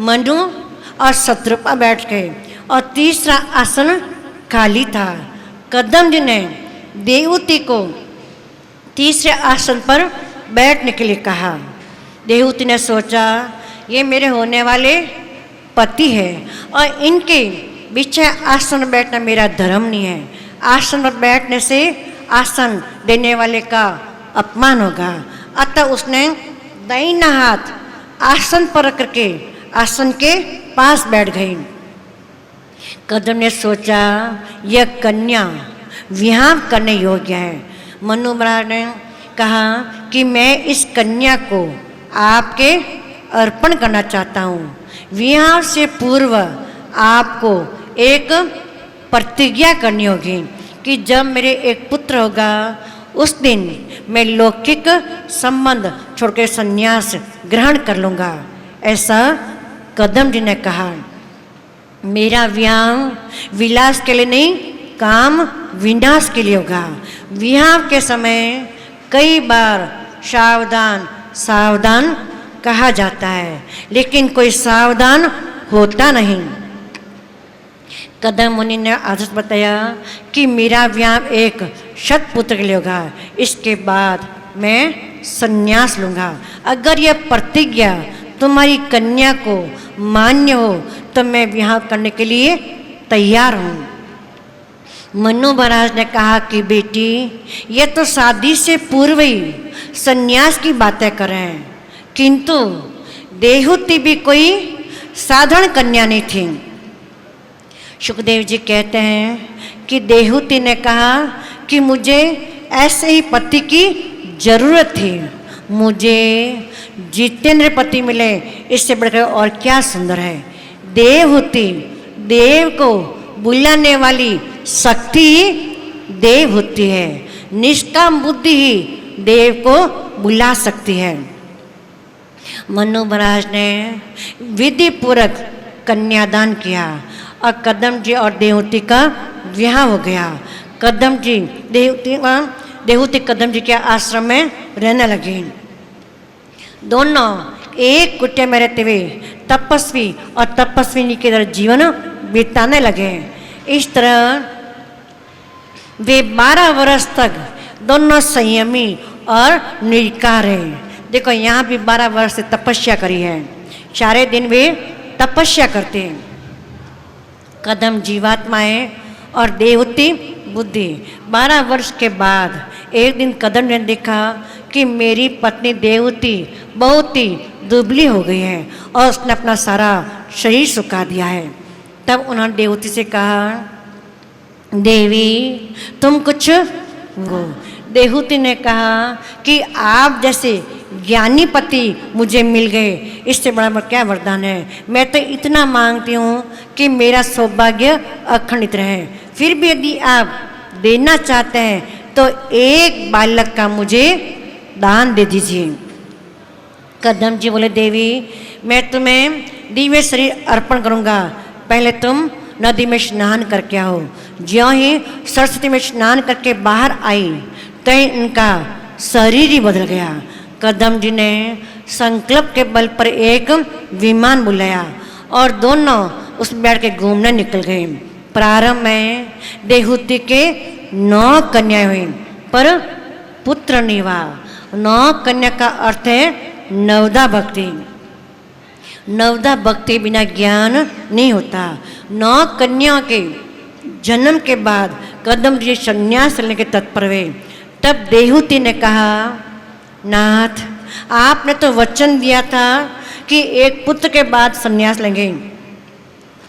मनु और शत्रुपा बैठ गए और तीसरा आसन खाली था। कदम जी ने देहुति को तीसरे आसन पर बैठने के लिए कहा। देहुति ने सोचा, ये मेरे होने वाले पति है और इनके बिछे आसन पर बैठना मेरा धर्म नहीं है। आसन पर बैठने से आसन देने वाले का अपमान होगा। अतः उसने दाहिना हाथ आसन पर रख करके आसन के पास बैठ गई। कदम ने सोचा, यह कन्या विवाह करने योग्य है। मनु महाराज ने कहा कि मैं इस कन्या को आपके अर्पण करना चाहता हूँ। विवाह से पूर्व आपको एक प्रतिज्ञा करनी होगी कि जब मेरे एक पुत्र होगा उस दिन मैं लौकिक संबंध छोड़कर संन्यास ग्रहण कर लूँगा। ऐसा कदम जी ने कहा। मेरा विवाह विलास के लिए नहीं, काम विनाश के लिए होगा। विवाह के समय कई बार सावधान सावधान कहा जाता है, लेकिन कोई सावधान होता नहीं। कदम मुनि ने आदर्श बताया कि मेरा विवाह एक शतपुत्र के लिए होगा, इसके बाद मैं संन्यास लूँगा। अगर यह प्रतिज्ञा तुम्हारी कन्या को मान्य हो तो मैं विवाह करने के लिए तैयार हूँ। मनु महाराज ने कहा कि बेटी, यह तो शादी से पूर्व ही संन्यास की बातें कर रहे हैं, किंतु देहूति भी कोई साधारण कन्या नहीं थी। सुखदेव जी कहते हैं कि देहूति ने कहा कि मुझे ऐसे ही पति की जरूरत थी, मुझे जितेंद्र पति मिले, इससे बढ़कर और क्या सुंदर है। देवहूति, देव को बुलाने वाली शक्ति ही देव होती है। निष्काम बुद्धि ही देव को बुला सकती है। मनु महाराज ने विधि पूर्वक कन्यादान किया और कदम जी और देवहूति का विवाह हो गया। कदम जी देवहूति कदम जी के आश्रम में रहने लगे। दोनों एक कुटिया में रहते हुए तपस्वी और तपस्विनी की तरह जीवन बिताने लगे। इस तरह वे 12 वर्ष तक दोनों संयमी और निर्विकार रहे। देखो यहाँ भी 12 वर्ष से तपस्या करी है, सारे दिन वे तपस्या करते हैं। कदम जीवात्माएं और देवहूति बुद्धि। 12 वर्ष के बाद एक दिन कदम ने देखा कि मेरी पत्नी देवहूति बहुत ही दुबली हो गई है और उसने अपना सारा शरीर सुखा दिया है। तब उन्होंने देवहूति से कहा, देवी तुम कुछ गो। देवहूति ने कहा कि आप जैसे ज्ञानी पति मुझे मिल गए, इससे बड़ा क्या वरदान है। मैं तो इतना मांगती हूँ कि मेरा सौभाग्य अखंडित रहे। फिर भी यदि आप देना चाहते हैं तो एक बालक का मुझे दान दे दीजिए। कदम जी बोले, देवी मैं तुम्हें दिव्य शरीर अर्पण करूँगा, पहले तुम नदी में स्नान करके आओ। ज्यों ही सरस्वती में स्नान करके बाहर आई तय उनका शरीर ही बदल गया। कदम जी ने संकल्प के बल पर एक विमान बुलाया और दोनों उसमें बैठ के घूमने निकल गए। प्रारंभ में देवहूति के 9 कन्याएं हुई पर पुत्र नहीं हुआ। 9 कन्या का अर्थ है नवदा भक्ति। नवदा भक्ति बिना ज्ञान नहीं होता। 9 कन्याओं के जन्म के बाद कदम जी संन्यास लेने के तत्पर हुए। तब देवहूति ने कहा, नाथ आपने तो वचन दिया था कि एक पुत्र के बाद संन्यास लेंगे।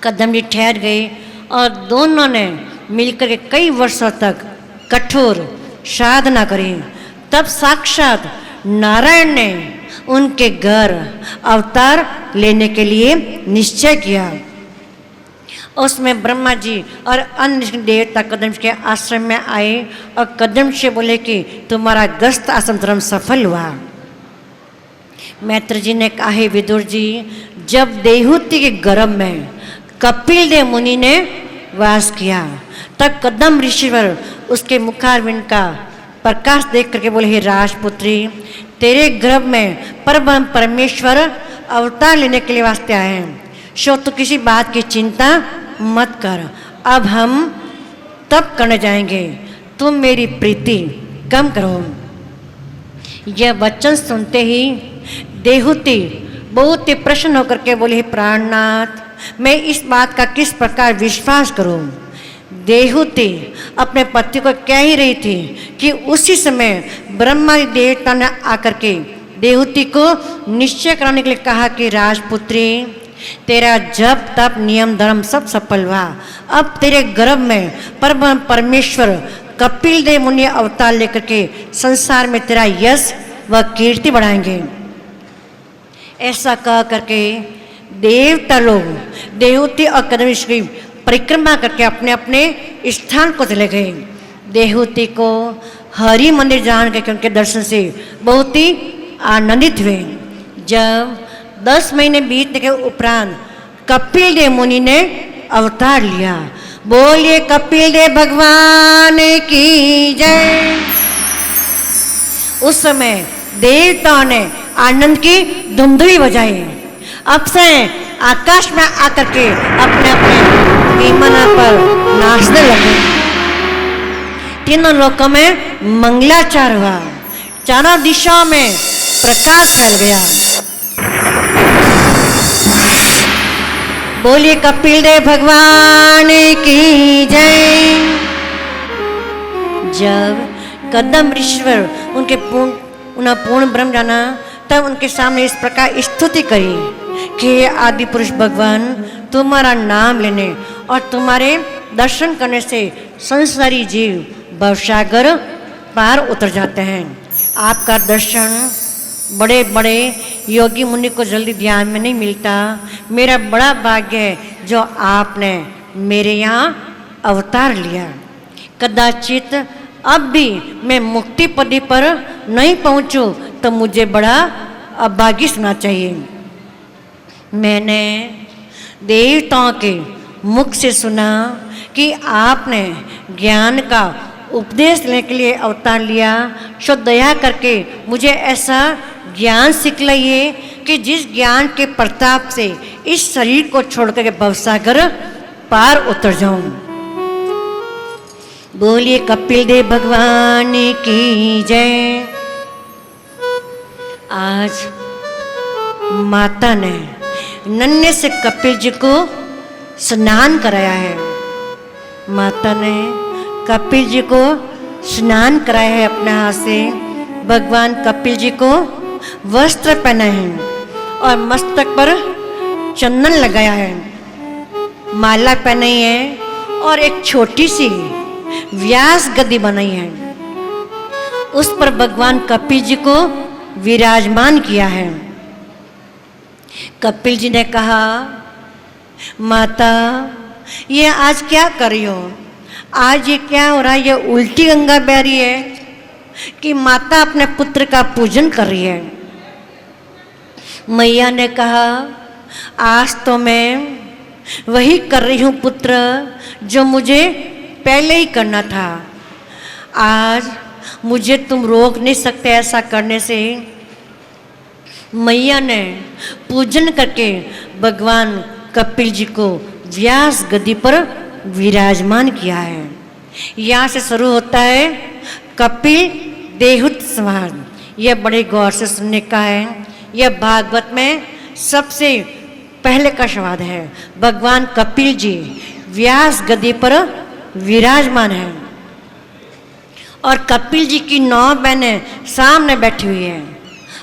कदम जी ठहर गए और दोनों ने मिलकर के कई वर्षों तक कठोर साधना करी। तब साक्षात नारायण ने उनके घर अवतार लेने के लिए निश्चय किया। उसमें ब्रह्मा जी और अन्य देवता कदम के आश्रम में आए और कदम से बोले कि तुम्हारा गृहस्थ आश्रम धर्म सफल हुआ। मैत्र जी ने कहा, हे विदुर जी, जब देवहूति के गर्भ में कपिल देव मुनि ने वास किया तब कदम ऋषिवर उसके मुखारविंद का प्रकाश देख करके बोले, हे राजपुत्री, तेरे गर्भ में परम परमेश्वर अवतार लेने के लिए वास्ते आए हैं, सो तो किसी बात की चिंता मत कर। अब हम तप करने जाएंगे, तुम मेरी प्रीति कम करो। यह वचन सुनते ही देवहूति बहुत ही प्रसन्न होकर के बोले, प्राणनाथ, मैं इस बात का किस प्रकार विश्वास करूं। देवहूति अपने पति को कह ही रही थी कि उसी समय ब्रह्मा देवता ने आकर के देवहूति को निश्चय कराने के लिए कहा कि राजपुत्री, तेरा जप तप नियम धर्म सब सफल हुआ। अब तेरे गर्भ में परम परमेश्वर कपिल देव मुनि अवतार लेकर के संसार में तेरा यश व कीर्ति बढ़ाएंगे। ऐसा कह करके देवता लोग देवहूति और कदम ऋषि परिक्रमा करके अपने अपने स्थान को चले गए। देवहूति को हरि मंदिर जान के उनके दर्शन से बहुत ही आनंदित हुए। जब 10 महीने बीतने के उपरांत कपिल देव मुनि ने अवतार लिया। बोलिए कपिल देव भगवान की जय। उस समय देवताओं ने आनंद की धुंधुली बजाई। अब से आकाश में आकर के अपने अपने विमानों पर नाचने लगे। तीनों लोकों में मंगलाचार हुआ। चारों दिशाओं में प्रकाश फैल गया। बोलिए कपिल देव भगवान की जय। जब कदम ऋषिवर उनके पूर्ण ब्रह्म जाना, तब उनके सामने इस प्रकार स्तुति करी कि हे आदि पुरुष भगवान, तुम्हारा नाम लेने और तुम्हारे दर्शन करने से संसारी जीव भवसागर पार उतर जाते हैं। आपका दर्शन बड़े बड़े योगी मुनि को जल्दी ध्यान में नहीं मिलता। मेरा बड़ा भाग्य है जो आपने मेरे यहाँ अवतार लिया। कदाचित अब भी मैं मुक्ति पदी पर नहीं पहुँचूं तो मुझे बड़ा अभागी सुना चाहिए। मैंने देवताओं के मुख से सुना कि आपने ज्ञान का उपदेश लेने के लिए अवतार लिया। सो दया करके मुझे ऐसा ज्ञान सिखलाइए कि जिस ज्ञान के प्रताप से इस शरीर को छोड़कर के भवसागर पार उतर जाऊं। बोलिए कपिल देव भगवान की जय। आज माता ने नन्हे से कपिल जी को स्नान कराया है। माता ने कपिल जी को स्नान कराया है अपने हाथ से। भगवान कपिल जी को वस्त्र पहनाए हैं और मस्तक पर चंदन लगाया है, माला पहनाई है और एक छोटी सी व्यास गद्दी बनाई है। उस पर भगवान कपिल जी को विराजमान किया है। कपिल जी ने कहा, माता ये आज क्या कर रही हो? आज ये क्या हो रहा है? ये उल्टी गंगा बह रही है कि माता अपने पुत्र का पूजन कर रही है? मैया ने कहा, आज तो मैं वही कर रही हूँ पुत्र जो मुझे पहले ही करना था। आज मुझे तुम रोक नहीं सकते ऐसा करने से। मैया ने पूजन करके भगवान कपिल जी को व्यास गद्दी पर विराजमान किया है। यहाँ से शुरू होता है कपिल देहुत संवाद। यह बड़े गौर से सुनने का है। यह भागवत में सबसे पहले का संवाद है। भगवान कपिल जी व्यास गद्दी पर विराजमान है और कपिल जी की 9 बहनें सामने बैठी हुई हैं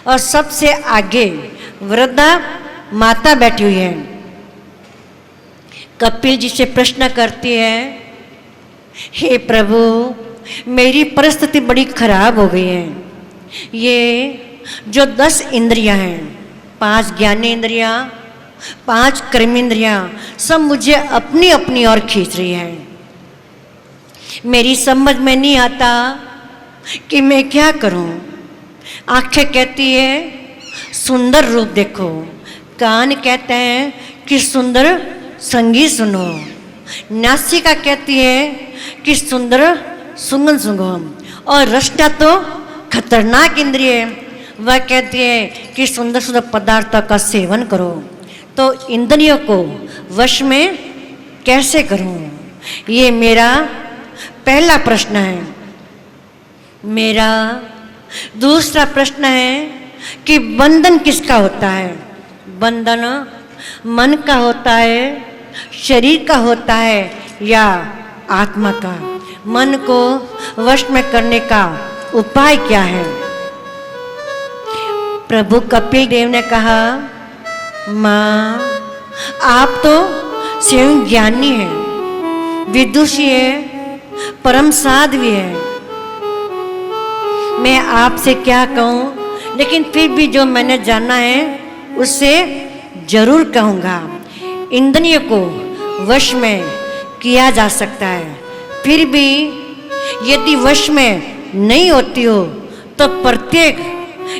और सबसे आगे वृद्धा माता बैठी हुई है। कपिल जी से प्रश्न करती है, हे प्रभु मेरी परिस्थिति बड़ी खराब हो गई है। ये जो 10 इंद्रियां हैं, 5 ज्ञानी इंद्रियां, 5 कर्म इंद्रियां, सब मुझे अपनी अपनी ओर खींच रही है। मेरी समझ में नहीं आता कि मैं क्या करूं। आंखें कहती है सुंदर रूप देखो, कान कहते हैं कि सुंदर संगीत सुनो, नासिका कहती है कि सुंदर सुगंध सुंघो और रसना तो खतरनाक इंद्रिय है, वह कहती है कि सुंदर सुंदर पदार्थों का सेवन करो। तो इंद्रियों को वश में कैसे करूं? ये मेरा पहला प्रश्न है। मेरा दूसरा प्रश्न है कि बंधन किसका होता है? बंधन मन का होता है, शरीर का होता है या आत्मा का? मन को वश में करने का उपाय क्या है? प्रभु कपिल देव ने कहा, माँ आप तो स्वयं ज्ञानी हैं, विदुषी है, परम साध्वी है। मैं आपसे क्या कहूँ, लेकिन फिर भी जो मैंने जाना है उससे जरूर कहूँगा। इंद्रियों को वश में किया जा सकता है। फिर भी यदि वश में नहीं होती हो तो प्रत्येक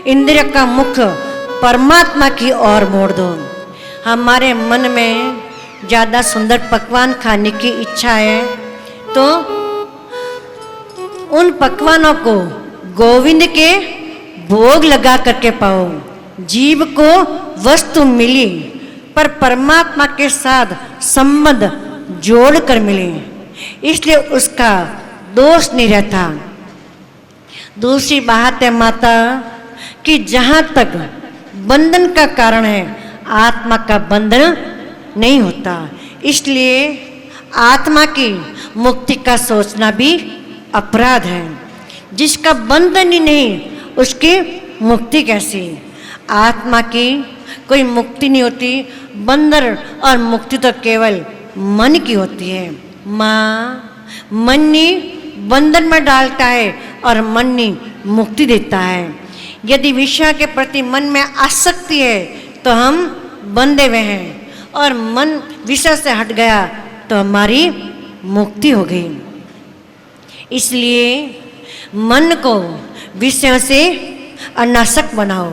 इंद्रिय का मुख परमात्मा की ओर मोड़ दो। हमारे मन में ज़्यादा सुंदर पकवान खाने की इच्छा है तो उन पकवानों को गोविंद के भोग लगा करके पाओ। जीव को वस्तु मिली पर परमात्मा के साथ संबंध जोड़ कर मिले, इसलिए उसका दोष नहीं रहता। दूसरी बात है माता कि जहाँ तक बंधन का कारण है आत्मा का बंधन नहीं होता, इसलिए आत्मा की मुक्ति का सोचना भी अपराध है। जिसका बंधन ही नहीं उसकी मुक्ति कैसी? आत्मा की कोई मुक्ति नहीं होती, बंधन और मुक्ति तो केवल मन की होती है। माँ, मन ही बंधन में डालता है और मन ही मुक्ति देता है। यदि विषय के प्रति मन में आसक्ति है तो हम बंधे हुए हैं और मन विषय से हट गया तो हमारी मुक्ति हो गई। इसलिए मन को विषयों से अनासक्त बनाओ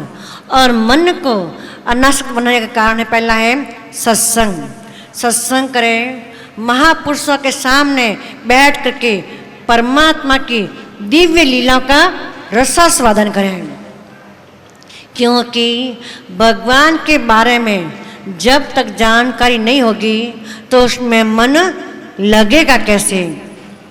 और मन को अनासक्त बनाने का कारण है पहला है सत्संग। सत्संग करें, महापुरुषों के सामने बैठ करके परमात्मा की दिव्य लीलाओं का रसास्वादन करें, क्योंकि भगवान के बारे में जब तक जानकारी नहीं होगी तो उसमें मन लगेगा कैसे?